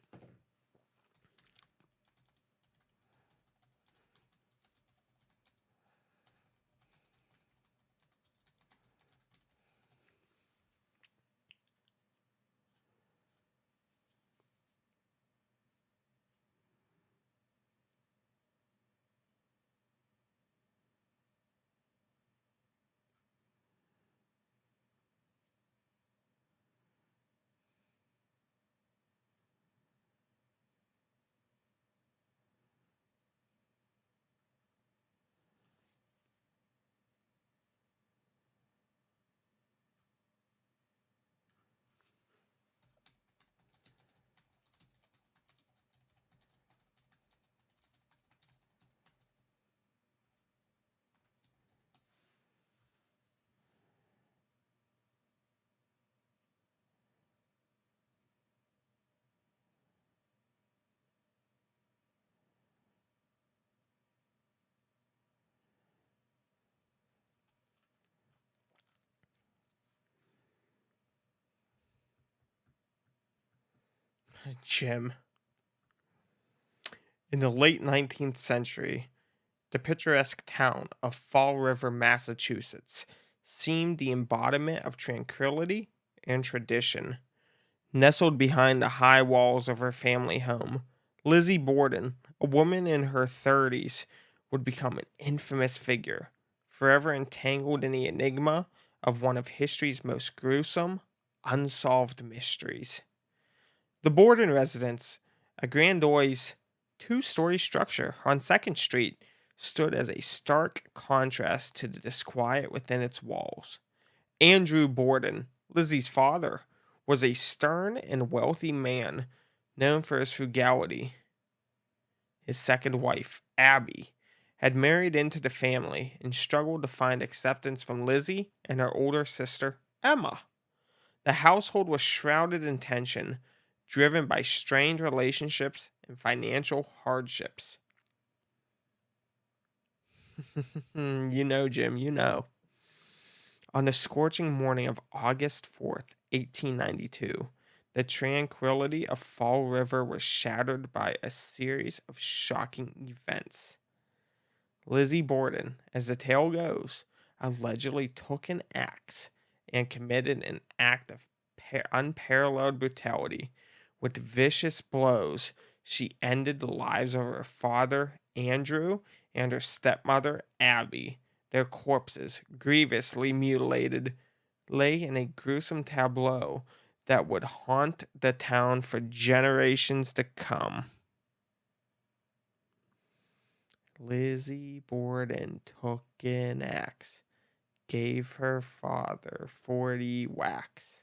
Jim. In the late 19th century, the picturesque town of Fall River, Massachusetts, seemed the embodiment of tranquility and tradition. Nestled behind the high walls of her family home, Lizzie Borden, a woman in her 30s, would become an infamous figure, forever entangled in the enigma of one of history's most gruesome, unsolved mysteries. The Borden residence, a grandiose two-story structure on 2nd Street, stood as a stark contrast to the disquiet within its walls. Andrew Borden, Lizzie's father, was a stern and wealthy man known for his frugality. His second wife, Abby, had married into the family and struggled to find acceptance from Lizzie and her older sister, Emma. The household was shrouded in tension, driven by strained relationships and financial hardships. You know, Jim, you know. On the scorching morning of August 4th, 1892, the tranquility of Fall River was shattered by a series of shocking events. Lizzie Borden, as the tale goes, allegedly took an axe and committed an act of unparalleled brutality. With vicious blows, she ended the lives of her father, Andrew, and her stepmother, Abby. Their corpses, grievously mutilated, lay in a gruesome tableau that would haunt the town for generations to come. Lizzie Borden took an axe, gave her father 40 whacks.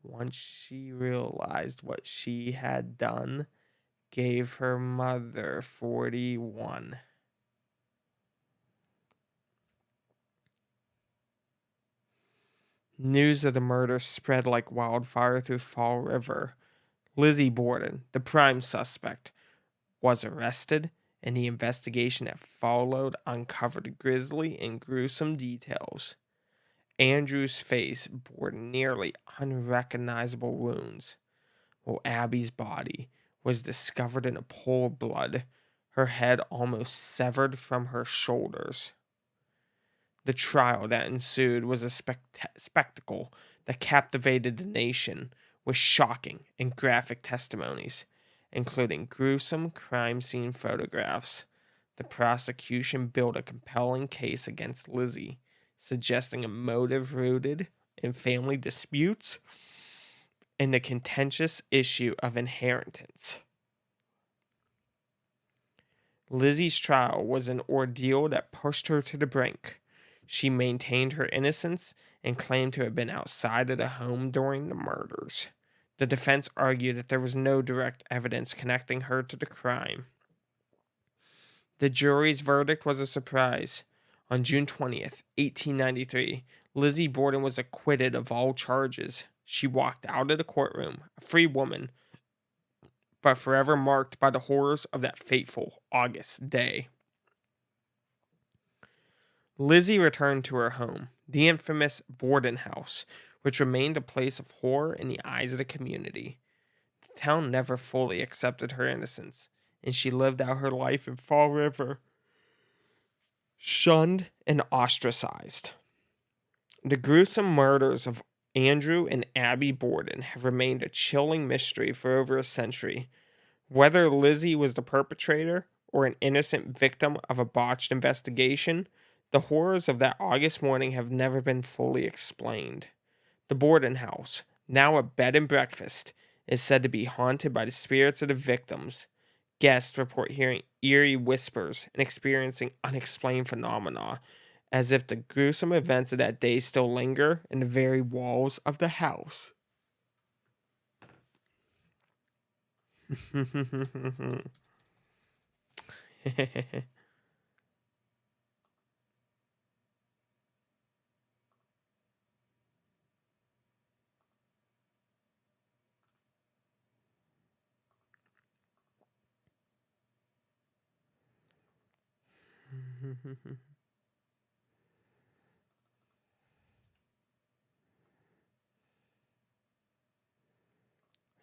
Once she realized what she had done, gave her mother 41. News of the murder spread like wildfire through Fall River. Lizzie Borden, the prime suspect, was arrested, and the investigation that followed uncovered grisly and gruesome details. Andrew's face bore nearly unrecognizable wounds, while Abby's body was discovered in a pool of blood, her head almost severed from her shoulders. The trial that ensued was a spectacle that captivated the nation with shocking and graphic testimonies, including gruesome crime scene photographs. The prosecution built a compelling case against Lizzie, suggesting a motive rooted in family disputes and the contentious issue of inheritance. Lizzie's trial was an ordeal that pushed her to the brink. She maintained her innocence and claimed to have been outside of the home during the murders. The defense argued that there was no direct evidence connecting her to the crime. The jury's verdict was a surprise. On June 20th, 1893, Lizzie Borden was acquitted of all charges. She walked out of the courtroom, a free woman, but forever marked by the horrors of that fateful August day. Lizzie returned to her home, the infamous Borden House, which remained a place of horror in the eyes of the community. The town never fully accepted her innocence, and she lived out her life in Fall River, shunned and ostracized. The gruesome murders of Andrew and Abby Borden have remained a chilling mystery for over a century. Whether Lizzie was the perpetrator or an innocent victim of a botched investigation, the horrors of that August morning have never been fully explained. The Borden house, now a bed and breakfast, is said to be haunted by the spirits of the victims. Guests report hearing eerie whispers and experiencing unexplained phenomena, as if the gruesome events of that day still linger in the very walls of the house.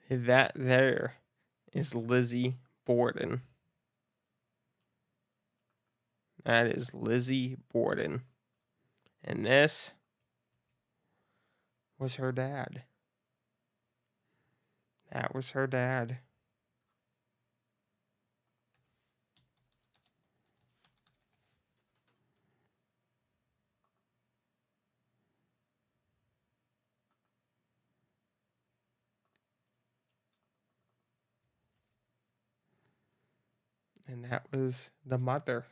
That there is Lizzie Borden. That is Lizzie Borden. And this was her dad. That was her dad. And that was the mother.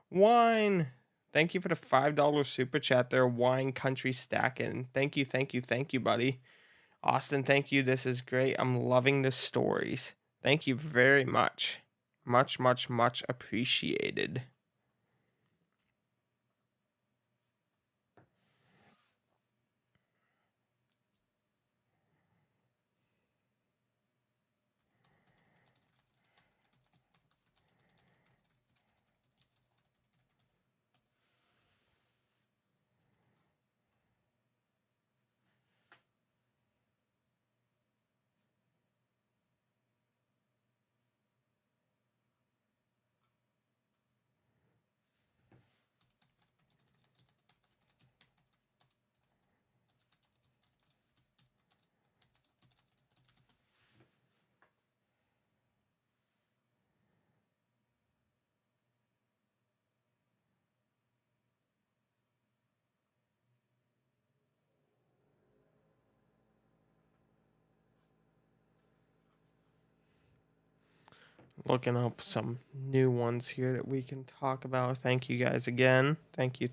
Wine. Thank you for the $5 super chat there, Wine Country Stacking. Thank you, buddy. Austin, thank you. This is great. I'm loving the stories. Thank you very much. Much appreciated. Looking up some new ones here that we can talk about. Thank you guys again. Thank you.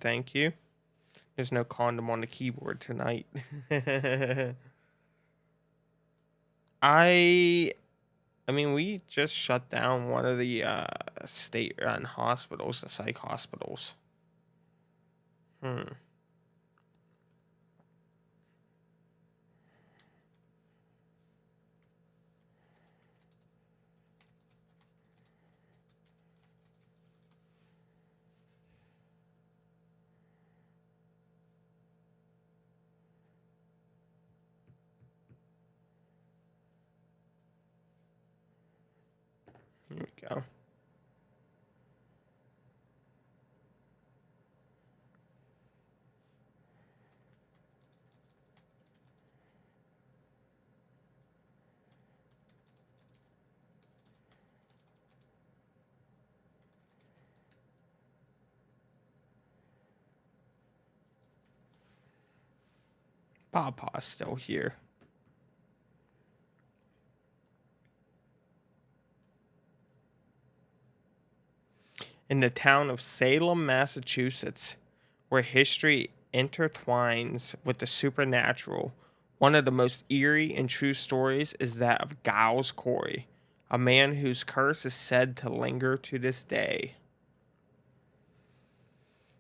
There's no condom on the keyboard tonight. I mean, we just shut down one of the state-run hospitals, the psych hospitals. Here we go. Papa's still here. In the town of Salem, Massachusetts, where history intertwines with the supernatural, one of the most eerie and true stories is that of Giles Corey, a man whose curse is said to linger to this day.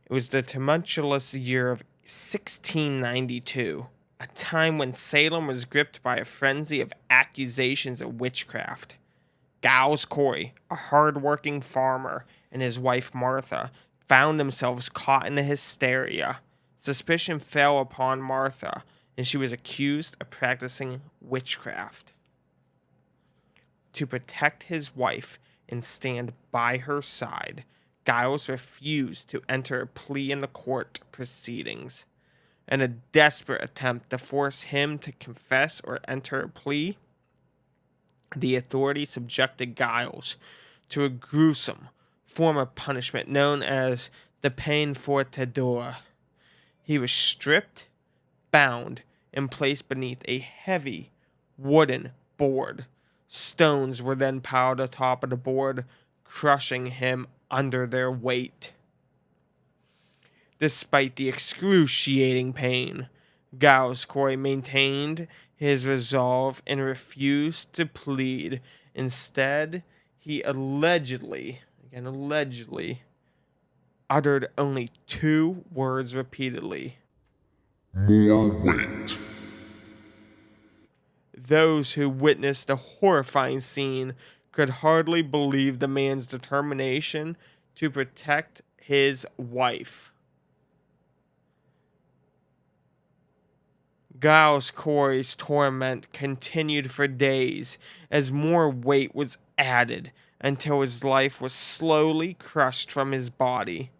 It was the tumultuous year of 1692, a time when Salem was gripped by a frenzy of accusations of witchcraft. Giles Corey, a hard-working farmer, and his wife Martha found themselves caught in the hysteria. Suspicion fell upon Martha, and she was accused of practicing witchcraft. To protect his wife and stand by her side, Giles refused to enter a plea in the court proceedings. In a desperate attempt to force him to confess or enter a plea, the authorities subjected Giles to a gruesome form of punishment known as the peine forte. He was stripped, bound, and placed beneath a heavy wooden board. Stones were then piled atop of the board, crushing him under their weight. Despite the excruciating pain, Giles Corey maintained his resolve and refused to plead. Instead, he allegedly, uttered only 2 words repeatedly. More weight. Those who witnessed the horrifying scene could hardly believe the man's determination to protect his wife. Giles Corey's torment continued for days as more weight was added until his life was slowly crushed from his body.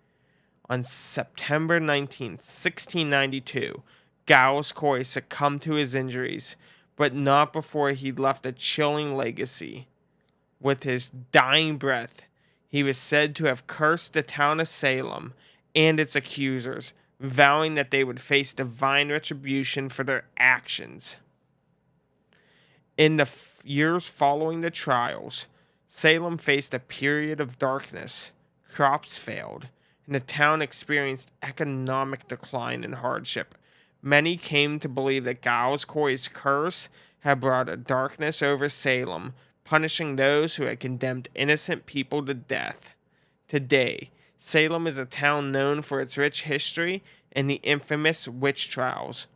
On September 19th, 1692, Giles Corey succumbed to his injuries, but not before he left a chilling legacy. With his dying breath, he was said to have cursed the town of Salem and its accusers, vowing that they would face divine retribution for their actions. In the years following the trials, Salem faced a period of darkness. Crops failed, and the town experienced economic decline and hardship. Many came to believe that Giles Corey's curse had brought a darkness over Salem, punishing those who had condemned innocent people to death. Today, Salem is a town known for its rich history and the infamous witch trials.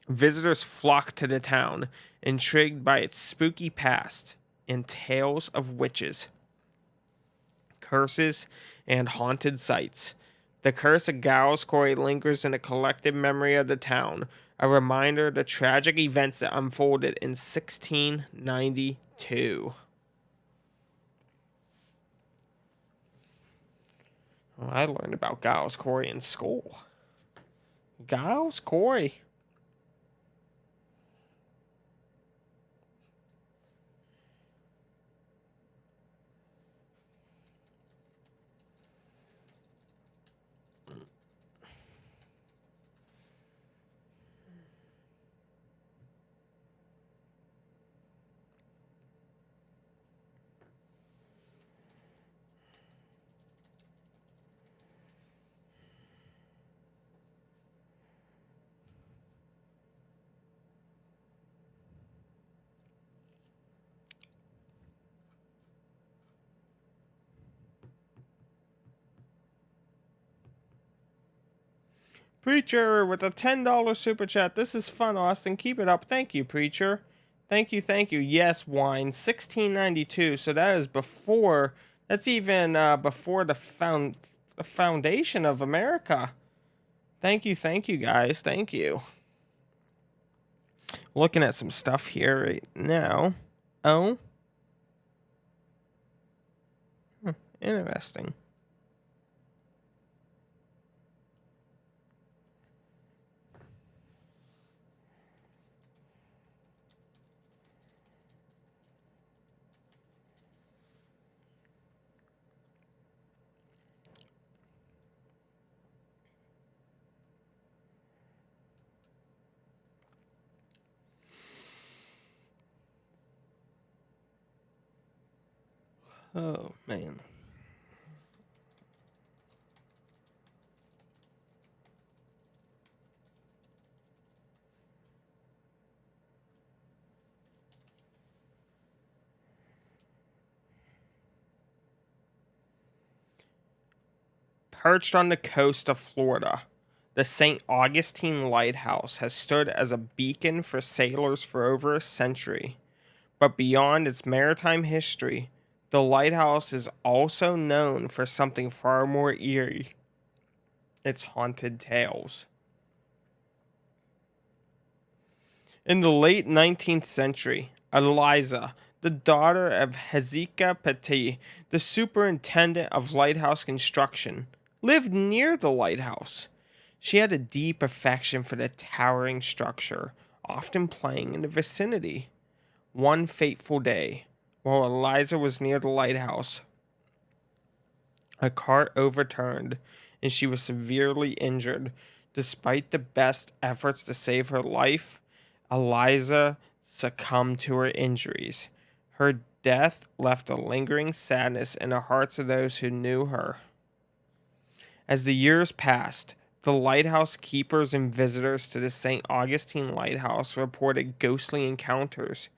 Visitors flock to the town, intrigued by its spooky past and tales of witches, curses, and haunted sites. The curse of Giles Corey lingers in the collective memory of the town, a reminder of the tragic events that unfolded in 1692. Well, I learned about Giles Corey in school. Giles Corey. Preacher with a $10 super chat. This is fun, Austin. Keep it up. Thank you, Preacher. Thank you, thank you. Yes, wine. 1692. So that is before. That's even before the foundation of America. Thank you, guys. Thank you. Looking at some stuff here right now. Oh. Interesting. Oh, man. Perched on the coast of Florida, the St. Augustine Lighthouse has stood as a beacon for sailors for over a century. But beyond its maritime history, the lighthouse is also known for something far more eerie: its haunted tales. In the late 19th century, Eliza, the daughter of Hezekiah Petit, the superintendent of lighthouse construction, lived near the lighthouse. She had a deep affection for the towering structure, often playing in the vicinity. One fateful day, while Eliza was near the lighthouse, a cart overturned and she was severely injured. Despite the best efforts to save her life, Eliza succumbed to her injuries. Her death left a lingering sadness in the hearts of those who knew her. As the years passed, the lighthouse keepers and visitors to the St. Augustine Lighthouse reported ghostly encounters.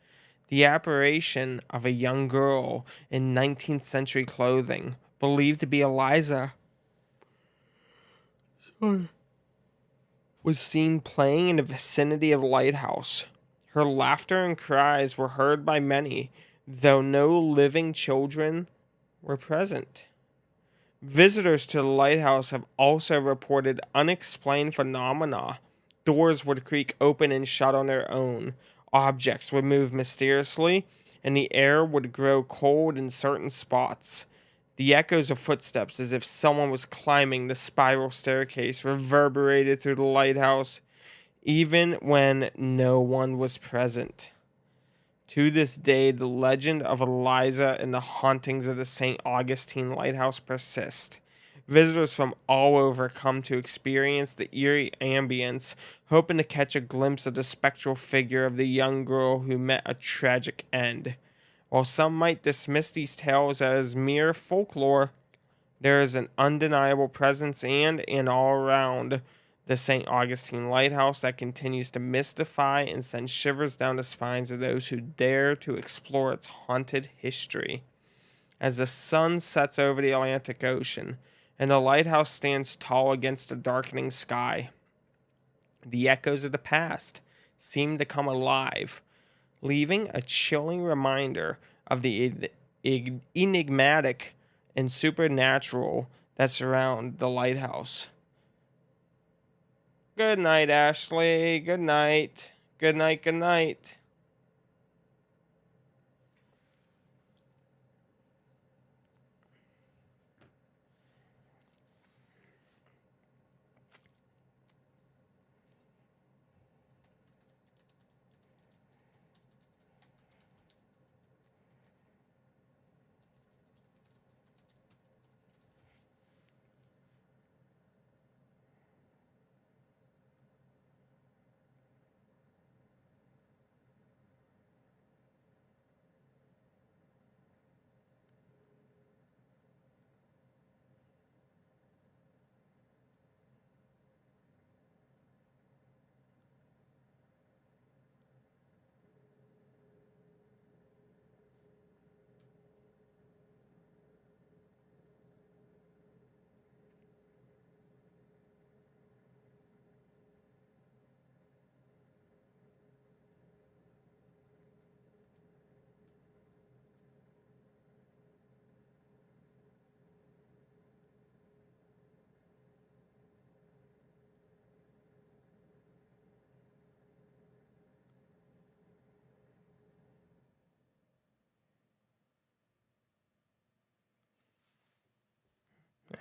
The apparition of a young girl in 19th century clothing, believed to be Eliza, was seen playing in the vicinity of the lighthouse. Her laughter and cries were heard by many, though no living children were present. Visitors to the lighthouse have also reported unexplained phenomena. Doors would creak open and shut on their own, objects would move mysteriously, and the air would grow cold in certain spots. The echoes of footsteps, as if someone was climbing the spiral staircase, reverberated through the lighthouse, even when no one was present. To this day, the legend of Eliza and the hauntings of the St. Augustine Lighthouse persist. Visitors from all over come to experience the eerie ambience, hoping to catch a glimpse of the spectral figure of the young girl who met a tragic end. While some might dismiss these tales as mere folklore, there is an undeniable presence and an all around the St. Augustine Lighthouse that continues to mystify and send shivers down the spines of those who dare to explore its haunted history. As the sun sets over the Atlantic Ocean and the lighthouse stands tall against the darkening sky, the echoes of the past seem to come alive, leaving a chilling reminder of the enigmatic and supernatural that surround the lighthouse. Good night, Ashley. Good night. Good night. Good night.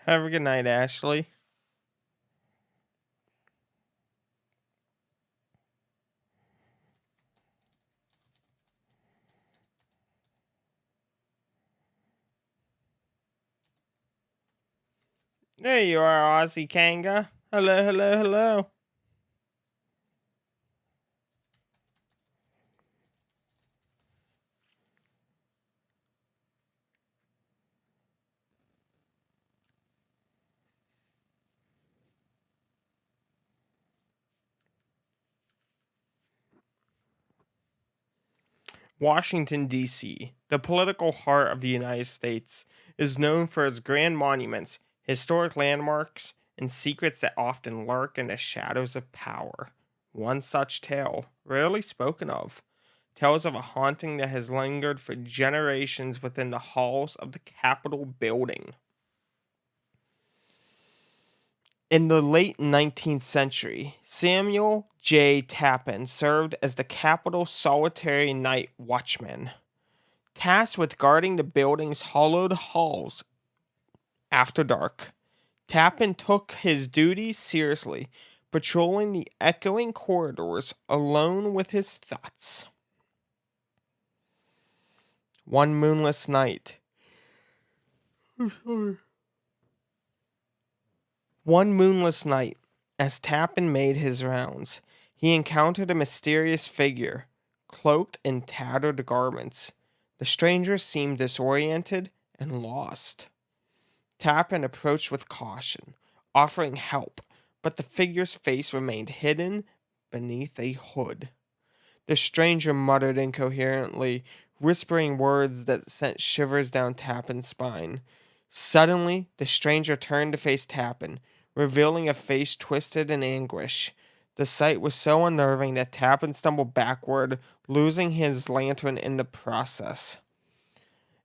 Have a good night, Ashley. There you are, Aussie Kanga. Hello, hello, hello. Washington, D.C., the political heart of the United States, is known for its grand monuments, historic landmarks, and secrets that often lurk in the shadows of power. One such tale, rarely spoken of, tells of a haunting that has lingered for generations within the halls of the Capitol building. In the late 19th century, Samuel J. Tappan served as the Capitol's solitary night watchman, tasked with guarding the building's hollowed halls after dark. Tappan took his duties seriously, patrolling the echoing corridors alone with his thoughts. One moonless night, One moonless night, as Tappan made his rounds, he encountered a mysterious figure, cloaked in tattered garments. The stranger seemed disoriented and lost. Tappan approached with caution, offering help, but the figure's face remained hidden beneath a hood. The stranger muttered incoherently, whispering words that sent shivers down Tappan's spine. Suddenly, the stranger turned to face Tappan, revealing a face twisted in anguish. The sight was so unnerving that Tappan stumbled backward, losing his lantern in the process.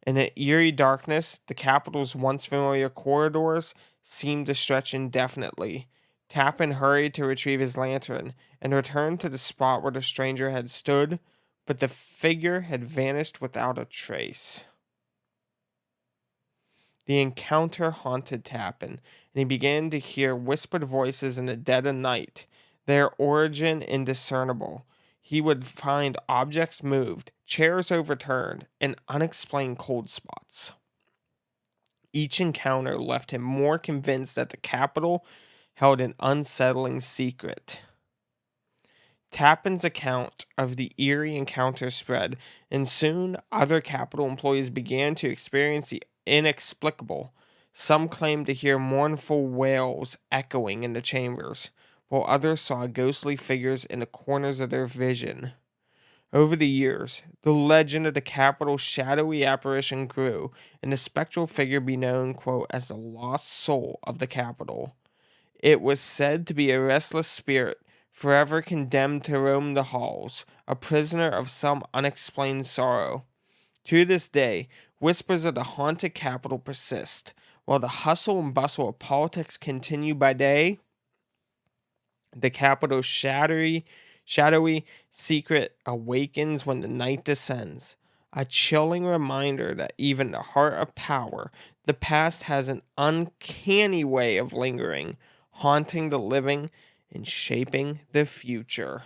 In the eerie darkness, the Capitol's once familiar corridors seemed to stretch indefinitely. Tappan hurried to retrieve his lantern and returned to the spot where the stranger had stood, but the figure had vanished without a trace. The encounter haunted Tappan, and he began to hear whispered voices in the dead of night, their origin indiscernible. He would find objects moved, chairs overturned, and unexplained cold spots. Each encounter left him more convinced that the Capitol held an unsettling secret. Tappan's account of the eerie encounter spread, and soon other Capitol employees began to experience the inexplicable. Some claimed to hear mournful wails echoing in the chambers, while others saw ghostly figures in the corners of their vision. Over the years, the legend of the Capitol's shadowy apparition grew, and the spectral figure be known, quote, as the lost soul of the Capitol. It was said to be a restless spirit, forever condemned to roam the halls, a prisoner of some unexplained sorrow. To this day, whispers of the haunted Capitol persist, while the hustle and bustle of politics continue by day. The Capitol's shadowy secret awakens when the night descends, a chilling reminder that even the heart of power, the past has an uncanny way of lingering, haunting the living and shaping the future.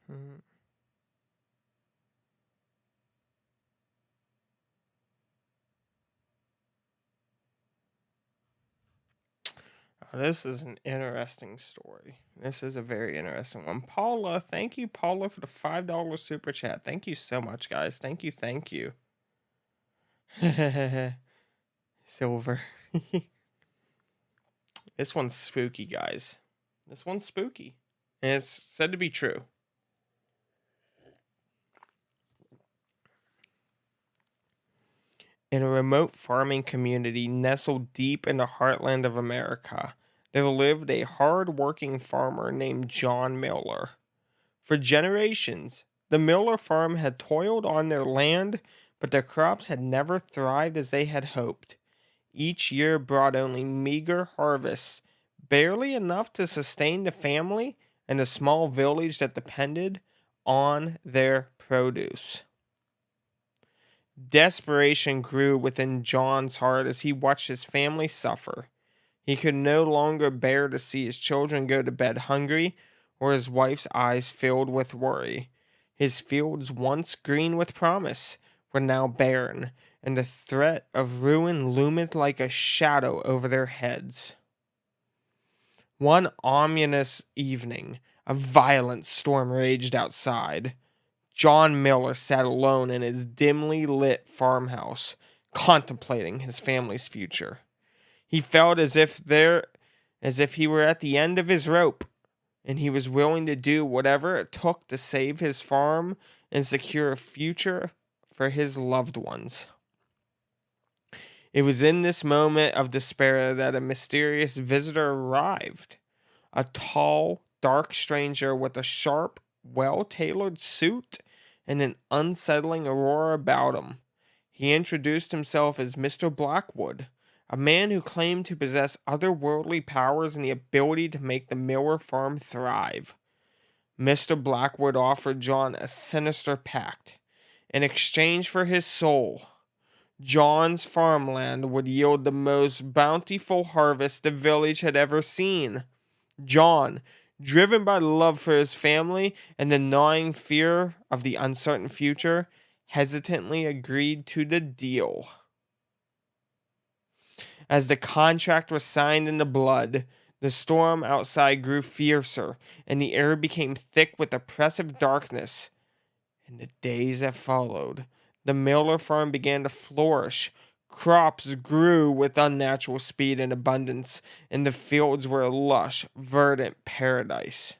Hmm. This is an interesting story. This is a very interesting one. Paula, thank you, Paula, for the $5 super chat. Thank you so much, guys. Thank you, thank you. Silver. This one's spooky, guys. This one's spooky. And it's said to be true. In a remote farming community nestled deep in the heartland of America, there lived a hard-working farmer named John Miller. For generations, the Miller farm had toiled on their land, but their crops had never thrived as they had hoped. Each year brought only meager harvests, barely enough to sustain the family and the small village that depended on their produce. Desperation grew within John's heart as he watched his family suffer. He could no longer bear to see his children go to bed hungry or his wife's eyes filled with worry. His fields, once green with promise, were now barren, and the threat of ruin loomed like a shadow over their heads. One ominous evening, a violent storm raged outside. John Miller sat alone in his dimly lit farmhouse, contemplating his family's future. He felt as if he were at the end of his rope, and he was willing to do whatever it took to save his farm and secure a future for his loved ones. It was in this moment of despair that a mysterious visitor arrived. A tall, dark stranger with a sharp, well-tailored suit and an unsettling aura about him. He introduced himself as Mr. Blackwood, a man who claimed to possess otherworldly powers and the ability to make the Miller farm thrive. Mr. Blackwood offered John a sinister pact. In exchange for his soul, John's farmland would yield the most bountiful harvest the village had ever seen. John, driven by love for his family and the gnawing fear of the uncertain future, hesitantly agreed to the deal. As the contract was signed into blood, the storm outside grew fiercer, and the air became thick with oppressive darkness. In the days that followed, the Miller farm began to flourish. Crops grew with unnatural speed and abundance, and the fields were a lush, verdant paradise.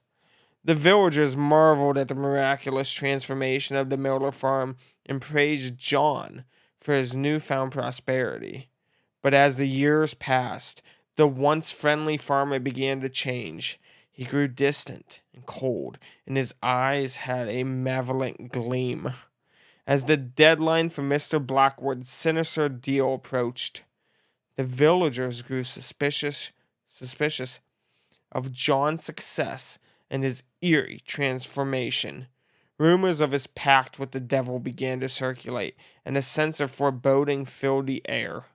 The villagers marveled at the miraculous transformation of the Miller farm and praised John for his newfound prosperity. But as the years passed, the once friendly farmer began to change. He grew distant and cold, and his eyes had a malevolent gleam. As the deadline for Mr. Blackwood's sinister deal approached, the villagers grew suspicious of John's success and his eerie transformation. Rumors of his pact with the devil began to circulate, and a sense of foreboding filled the air.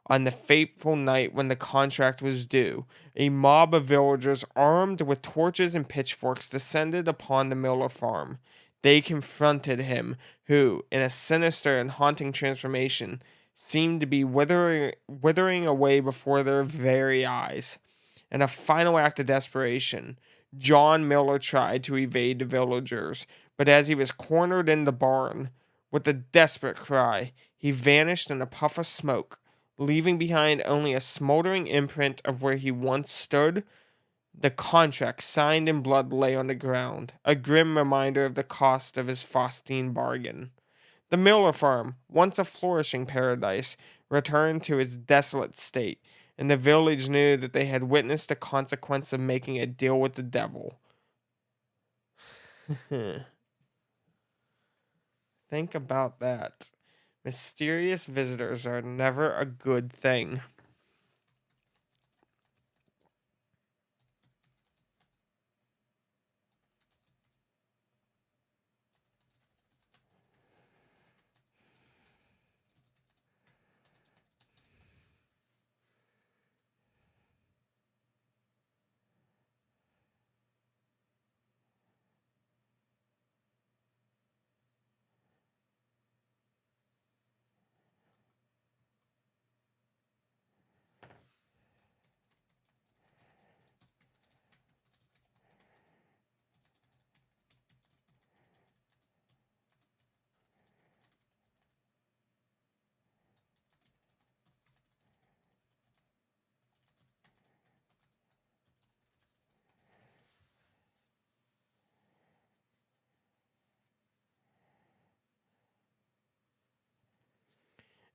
On the fateful night when the contract was due, a mob of villagers armed with torches and pitchforks descended upon the Miller farm. They confronted him, who, in a sinister and haunting transformation, seemed to be withering away before their very eyes. In a final act of desperation, John Miller tried to evade the villagers, but as he was cornered in the barn, with a desperate cry, he vanished in a puff of smoke, leaving behind only a smoldering imprint of where he once stood. The contract signed in blood lay on the ground, a grim reminder of the cost of his Faustine bargain. The Miller farm, once a flourishing paradise, returned to its desolate state, and the village knew that they had witnessed the consequence of making a deal with the devil. Think about that. Mysterious visitors are never a good thing.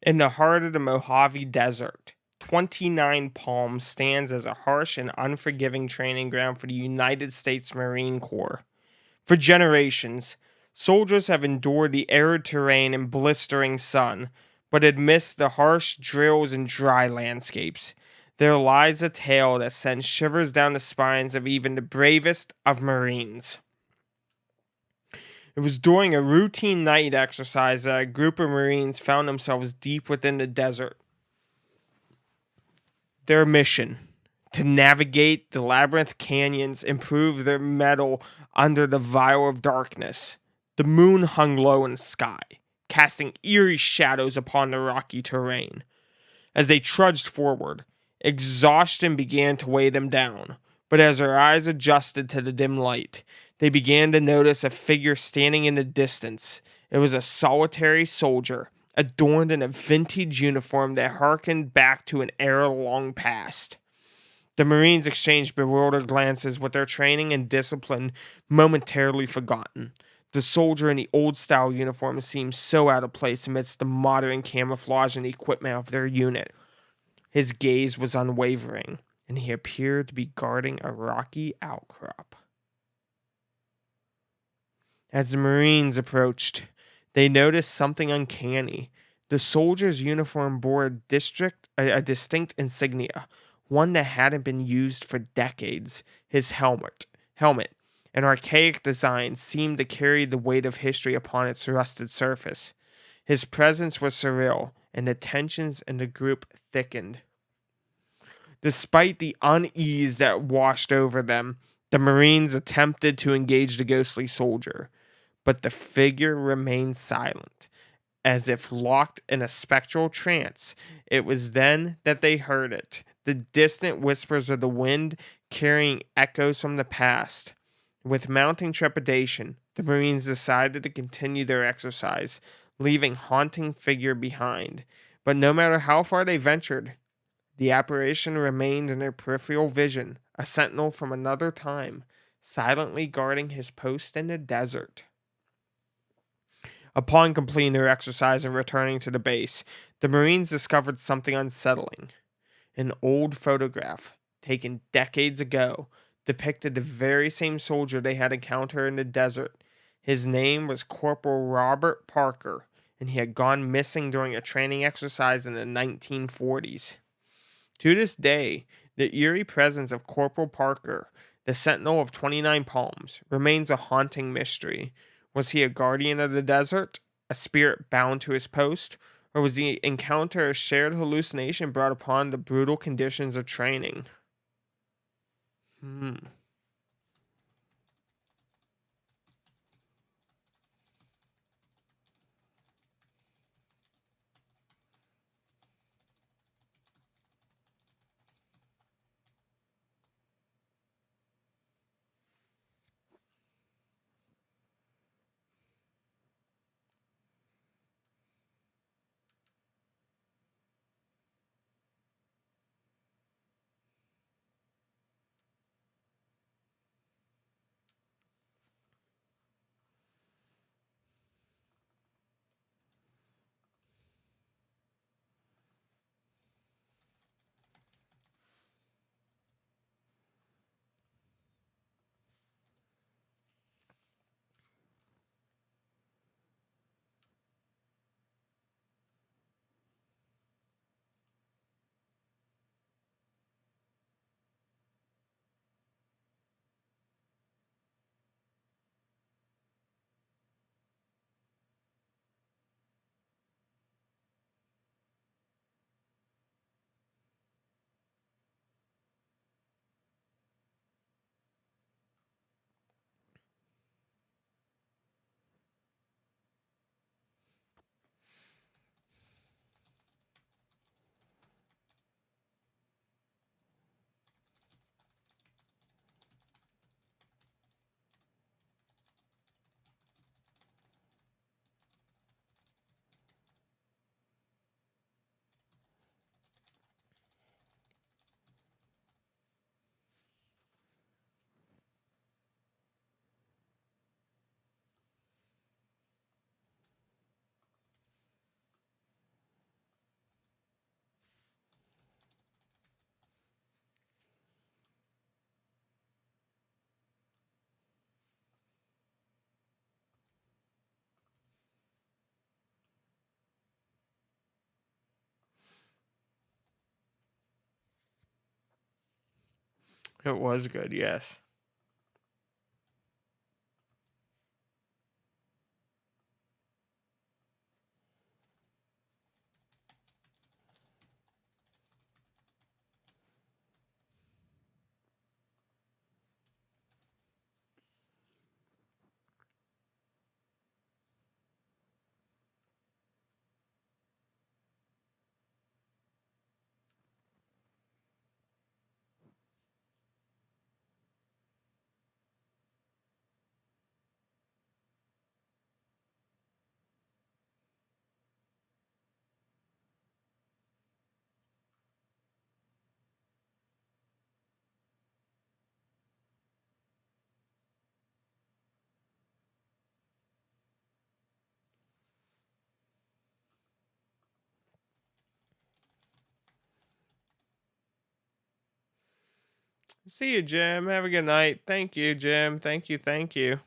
In the heart of the Mojave Desert, 29 Palms stands as a harsh and unforgiving training ground for the United States Marine Corps. For generations, soldiers have endured the arid terrain and blistering sun, but amidst the harsh drills and dry landscapes, there lies a tale that sends shivers down the spines of even the bravest of Marines. It was during a routine night exercise that a group of Marines found themselves deep within the desert. Their mission: to navigate the labyrinth canyons and prove their mettle under the vial of darkness. The moon hung low in the sky, casting eerie shadows upon the rocky terrain. As they trudged forward, exhaustion began to weigh them down, but as their eyes adjusted to the dim light, they began to notice a figure standing in the distance. It was a solitary soldier, adorned in a vintage uniform that harkened back to an era long past. The Marines exchanged bewildered glances with their training and discipline momentarily forgotten. The soldier in the old style uniform seemed so out of place amidst the modern camouflage and equipment of their unit. His gaze was unwavering, and he appeared to be guarding a rocky outcrop. As the Marines approached, they noticed something uncanny. The soldier's uniform bore a distinct insignia, one that hadn't been used for decades. His helmet, an archaic design, seemed to carry the weight of history upon its rusted surface. His presence was surreal, and the tensions in the group thickened. Despite the unease that washed over them, the Marines attempted to engage the ghostly soldier, but the figure remained silent, as if locked in a spectral trance. It was then that they heard it, the distant whispers of the wind carrying echoes from the past. With mounting trepidation, the Marines decided to continue their exercise, leaving haunting figure behind. But no matter how far they ventured, the apparition remained in their peripheral vision, a sentinel from another time, silently guarding his post in the desert. Upon completing their exercise and returning to the base, the Marines discovered something unsettling. An old photograph, taken decades ago, depicted the very same soldier they had encountered in the desert. His name was Corporal Robert Parker, and he had gone missing during a training exercise in the 1940s. To this day, the eerie presence of Corporal Parker, the sentinel of 29 Palms, remains a haunting mystery. Was he a guardian of the desert, a spirit bound to his post, or was the encounter a shared hallucination brought upon the brutal conditions of training? Hmm. It was good, yes. See you, Jim. Have a good night. Thank you, Jim. Thank you. Thank you.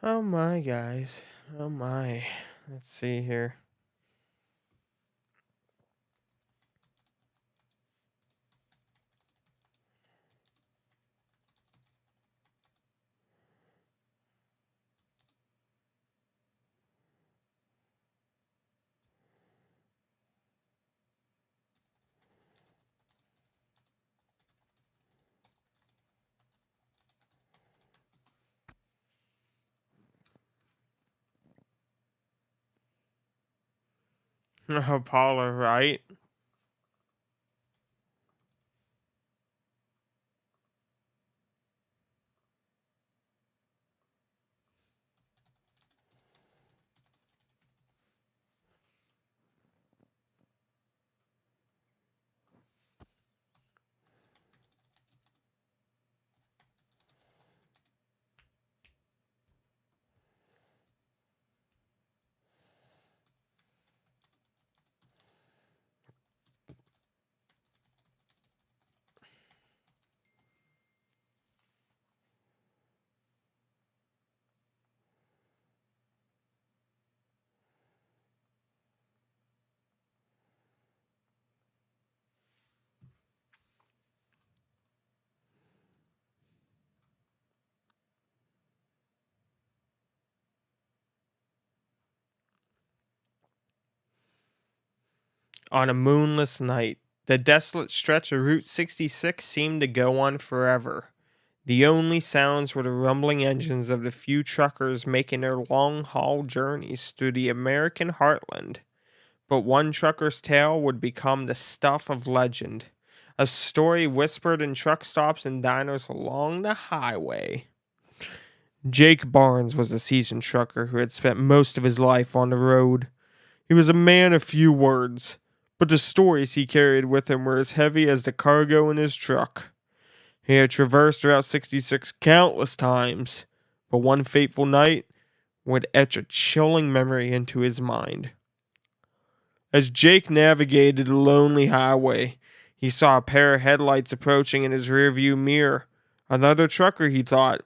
Oh my, guys. Oh my. Let's see here. Oh, Paula, right? On a moonless night, the desolate stretch of Route 66 seemed to go on forever. The only sounds were the rumbling engines of the few truckers making their long haul journeys through the American heartland. But one trucker's tale would become the stuff of legend, a story whispered in truck stops and diners along the highway. Jake Barnes was a seasoned trucker who had spent most of his life on the road. He was a man of few words, but the stories he carried with him were as heavy as the cargo in his truck. He had traversed Route 66 countless times, but one fateful night would etch a chilling memory into his mind. As Jake navigated the lonely highway, he saw a pair of headlights approaching in his rearview mirror. Another trucker, he thought,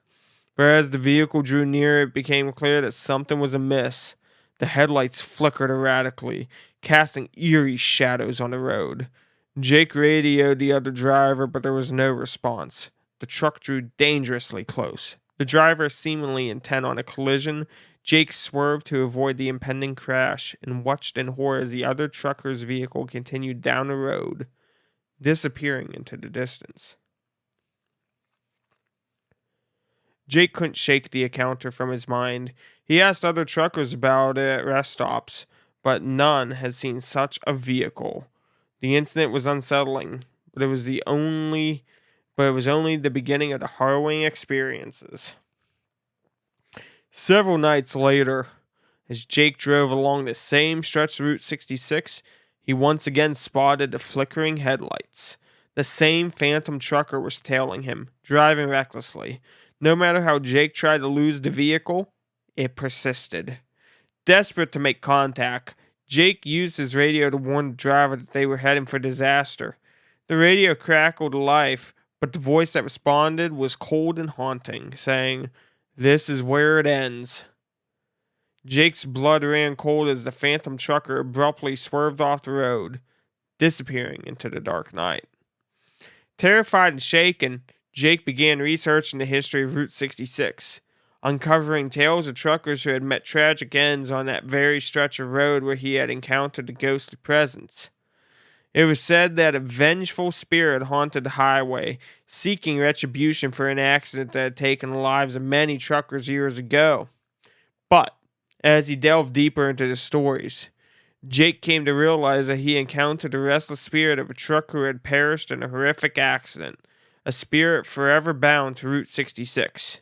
but as the vehicle drew near, it became clear that something was amiss. The headlights flickered erratically, casting eerie shadows on the road. Jake radioed the other driver, but there was no response. The truck drew dangerously close. The driver seemingly intent on a collision. Jake swerved to avoid the impending crash and watched in horror as the other trucker's vehicle continued down the road, disappearing into the distance. Jake couldn't shake the encounter from his mind. He asked other truckers about it at rest stops, but none had seen such a vehicle. The incident was unsettling, but it was only the beginning of the harrowing experiences. Several nights later, as Jake drove along the same stretch of Route 66, he once again spotted the flickering headlights. The same phantom trucker was tailing him, driving recklessly. No matter how Jake tried to lose the vehicle, it persisted. Desperate to make contact, Jake used his radio to warn the driver that they were heading for disaster. The radio crackled to life, but the voice that responded was cold and haunting, saying, "This is where it ends." Jake's blood ran cold as the phantom trucker abruptly swerved off the road, disappearing into the dark night. Terrified and shaken, Jake began researching the history of Route 66, uncovering tales of truckers who had met tragic ends on that very stretch of road where he had encountered the ghostly presence. It was said that a vengeful spirit haunted the highway, seeking retribution for an accident that had taken the lives of many truckers years ago. But, as he delved deeper into the stories, Jake came to realize that he encountered the restless spirit of a trucker who had perished in a horrific accident, a spirit forever bound to Route 66.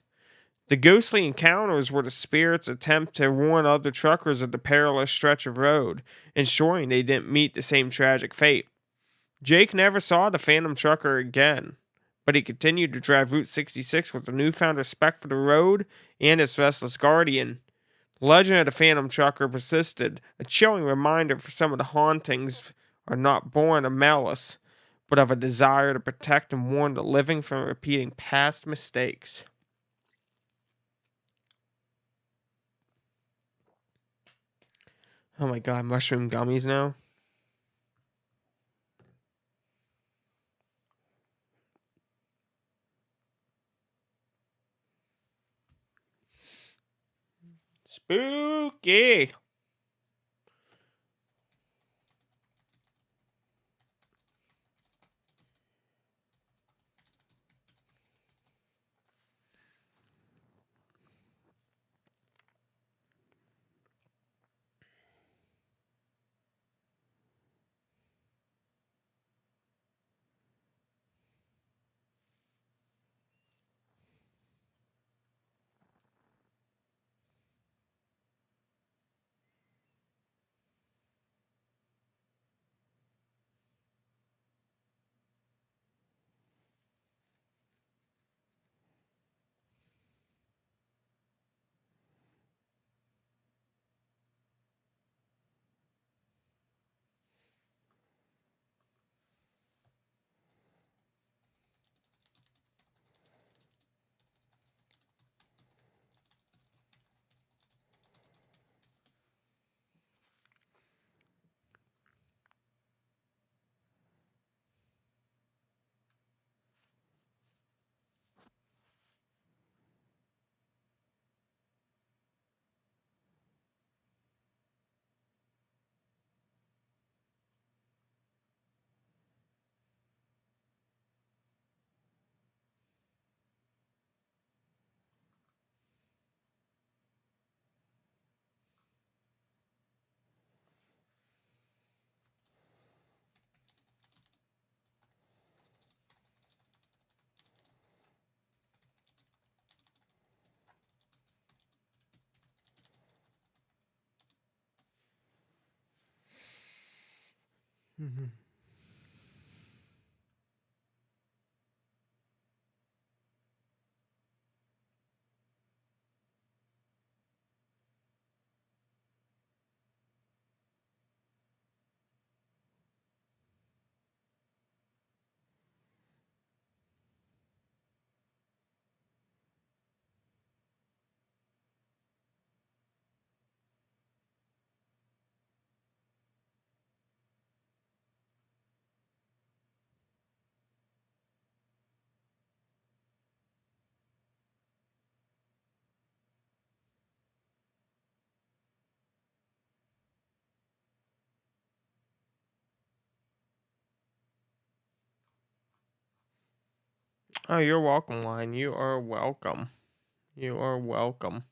The ghostly encounters were the spirit's attempt to warn other truckers of the perilous stretch of road, ensuring they didn't meet the same tragic fate. Jake never saw the phantom trucker again, but he continued to drive Route 66 with a newfound respect for the road and its restless guardian. The legend of the phantom trucker persisted, a chilling reminder for some of the hauntings are not born of malice, but of a desire to protect and warn the living from repeating past mistakes. Oh my god, mushroom gummies now? Spooky! Oh, you're welcome, Line. You are welcome. You are welcome.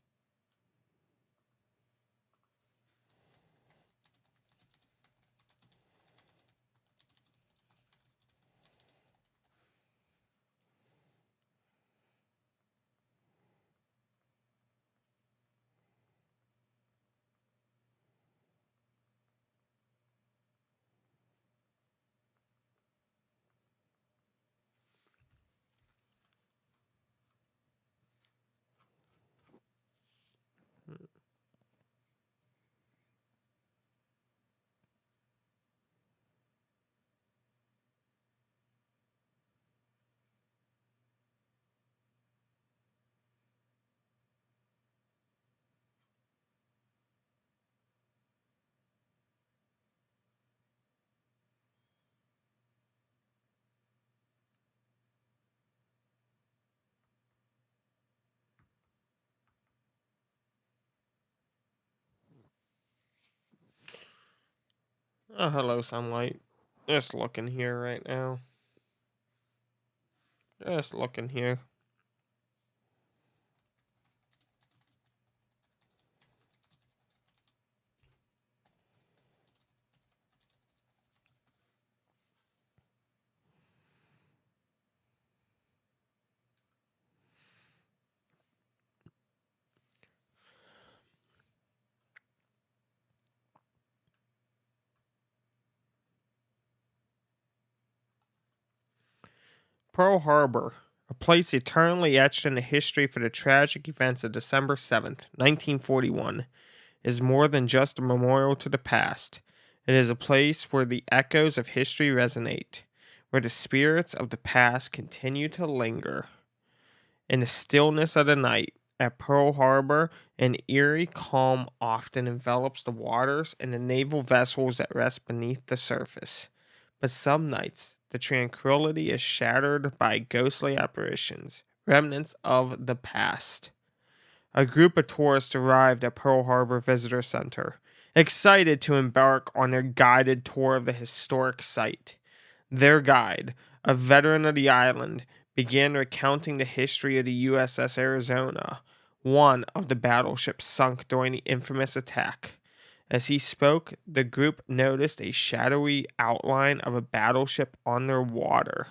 Oh, hello, sunlight. Just looking here right now. Just looking here. Pearl Harbor, a place eternally etched into history for the tragic events of December 7th, 1941, is more than just a memorial to the past. It is a place where the echoes of history resonate, where the spirits of the past continue to linger. In the stillness of the night at Pearl Harbor, an eerie calm often envelops the waters and the naval vessels that rest beneath the surface. But some nights, the tranquility is shattered by ghostly apparitions, remnants of the past. A group of tourists arrived at Pearl Harbor Visitor Center, excited to embark on their guided tour of the historic site. Their guide, a veteran of the island, began recounting the history of the USS Arizona, one of the battleships sunk during the infamous attack. As he spoke, the group noticed a shadowy outline of a battleship on their water.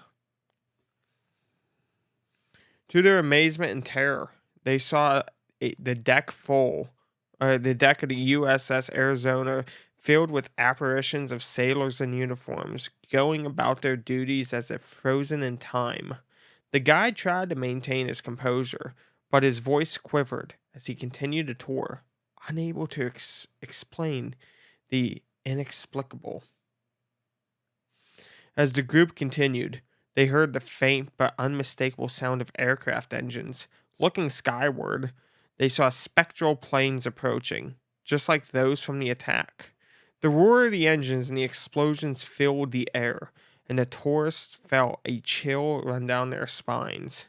To their amazement and terror, they saw the deck the deck of the USS Arizona filled with apparitions of sailors in uniforms, going about their duties as if frozen in time. The guide tried to maintain his composure, but his voice quivered as he continued to tour, unable to explain the inexplicable. As the group continued, they heard the faint but unmistakable sound of aircraft engines. Looking skyward, they saw spectral planes approaching, just like those from the attack. The roar of the engines and the explosions filled the air, and the tourists felt a chill run down their spines.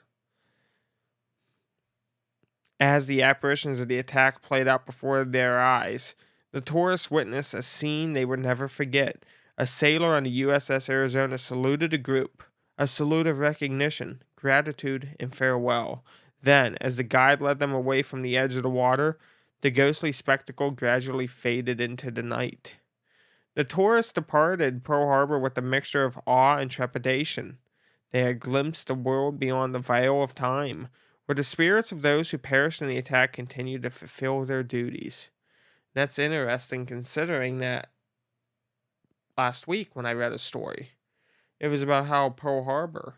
As the apparitions of the attack played out before their eyes, the tourists witnessed a scene they would never forget. A sailor on the USS Arizona saluted the group, a salute of recognition, gratitude, and farewell. Then, as the guide led them away from the edge of the water, the ghostly spectacle gradually faded into the night. The tourists departed Pearl Harbor with a mixture of awe and trepidation. They had glimpsed the world beyond the veil of time, where the spirits of those who perished in the attack continued to fulfill their duties. That's interesting considering that last week when I read a story, it was about how Pearl Harbor,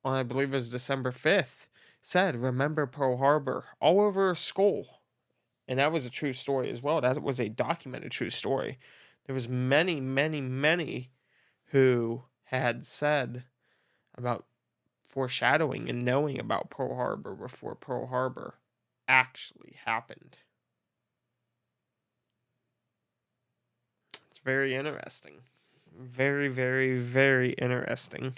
on I believe it was December 5th, said, "Remember Pearl Harbor," all over a skull. And that was a true story as well. That was a documented true story. There was many, many, many who had said about foreshadowing and knowing about Pearl Harbor before Pearl Harbor actually happened. It's very interesting. Very, very, very interesting.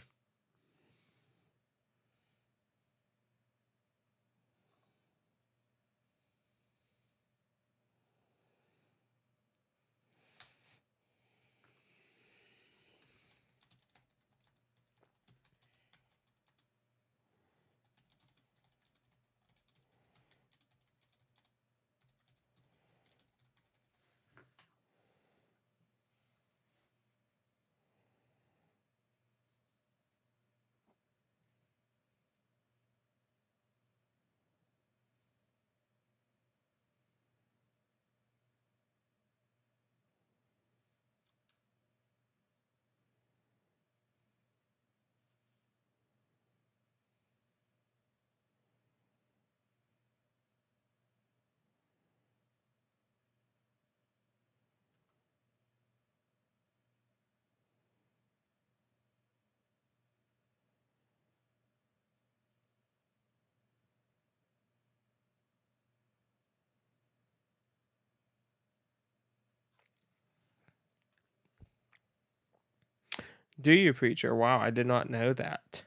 Do you, preacher? Wow, I did not know that.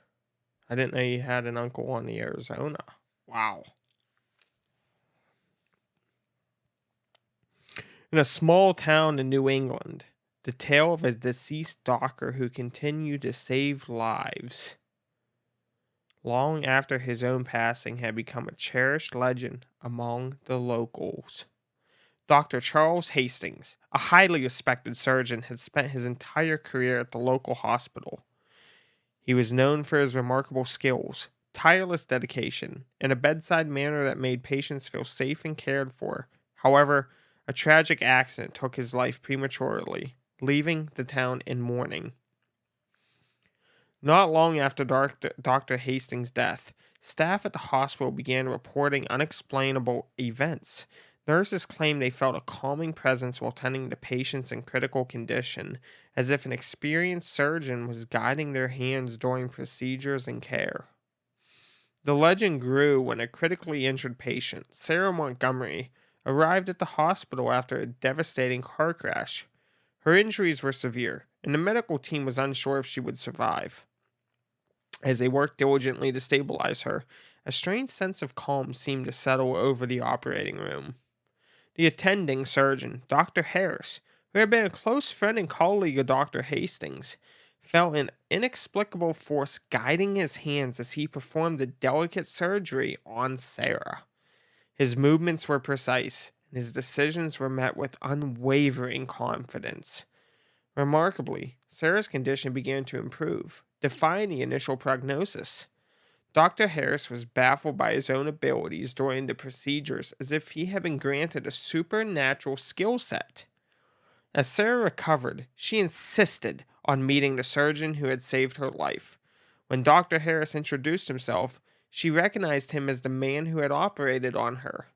I didn't know you had an uncle on the Arizona. Wow. In a small town in New England, the tale of a deceased doctor who continued to save lives long after his own passing had become a cherished legend among the locals. Dr. Charles Hastings, a highly respected surgeon, had spent his entire career at the local hospital. He was known for his remarkable skills, tireless dedication, and a bedside manner that made patients feel safe and cared for. However, a tragic accident took his life prematurely, leaving the town in mourning. Not long after Dr. Hastings' death, staff at the hospital began reporting unexplainable events. Nurses claimed they felt a calming presence while tending to patients in critical condition, as if an experienced surgeon was guiding their hands during procedures and care. The legend grew when a critically injured patient, Sarah Montgomery, arrived at the hospital after a devastating car crash. Her injuries were severe, and the medical team was unsure if she would survive. As they worked diligently to stabilize her, a strange sense of calm seemed to settle over the operating room. The attending surgeon, Dr. Harris, who had been a close friend and colleague of Dr. Hastings, felt an inexplicable force guiding his hands as he performed the delicate surgery on Sarah. His movements were precise, and his decisions were met with unwavering confidence. Remarkably, Sarah's condition began to improve, defying the initial prognosis. Dr. Harris was baffled by his own abilities during the procedures, as if he had been granted a supernatural skill set. As Sarah recovered, she insisted on meeting the surgeon who had saved her life. When Dr. Harris introduced himself, she recognized him as the man who had operated on her.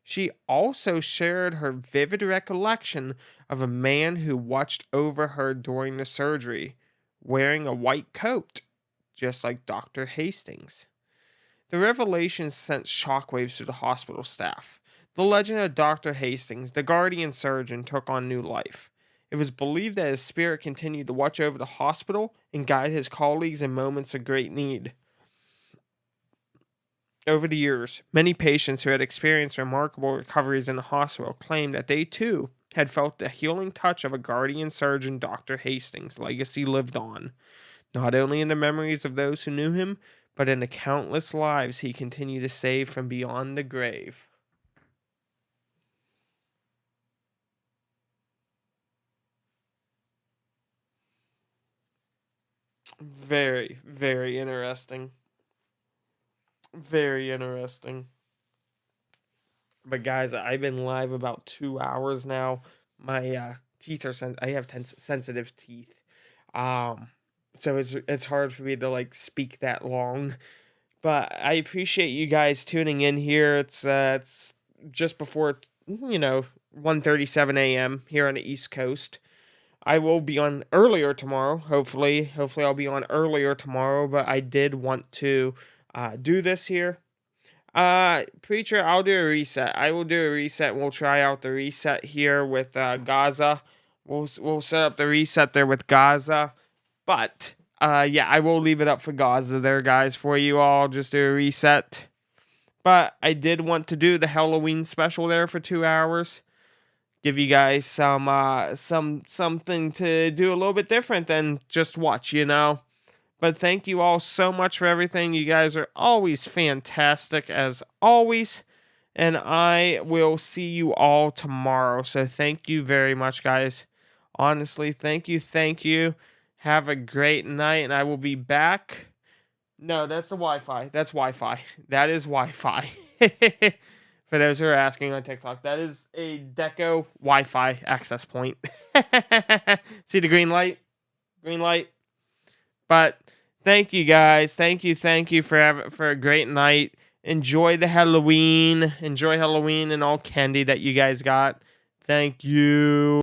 She also shared her vivid recollection of a man who watched over her during the surgery, wearing a white coat, just like Dr. Hastings. The revelation sent shockwaves through the hospital staff. The legend of Dr. Hastings, the guardian surgeon, took on new life. It was believed that his spirit continued to watch over the hospital and guide his colleagues in moments of great need. Over the years, many patients who had experienced remarkable recoveries in the hospital claimed that they too had felt the healing touch of a guardian surgeon. Dr. Hastings' legacy lived on, not only in the memories of those who knew him, but in the countless lives he continued to save from beyond the grave. Very, very interesting. Very interesting. But guys, I've been live about 2 hours now. My teeth are I have sensitive teeth, um, so it's hard for me to like speak that long. But I appreciate you guys tuning in here. It's just before 1:37 a.m. here on the East Coast. I will be on earlier tomorrow. Hopefully I'll be on earlier tomorrow. But I did want to do this here. Preacher, I'll do a reset. I will do a reset. We'll try out the reset here with Gaza. We'll set up the reset there with Gaza. But yeah, I will leave it up for Gaza there, guys, for you all. Just do a reset. But I did want to do the Halloween special there for 2 hours. Give you guys something to do a little bit different than just watch, But thank you all so much for everything. You guys are always fantastic as always. And I will see you all tomorrow. So thank you very much, guys. Honestly, thank you. Thank you. Have a great night. And I will be back. No, that's the Wi-Fi. That's Wi-Fi. That is Wi-Fi. For those who are asking on TikTok, that is a Deco Wi-Fi access point. See the green light? Green light. But thank you guys. Thank you for a great night. Enjoy the Halloween. Enjoy Halloween and all candy that you guys got. Thank you.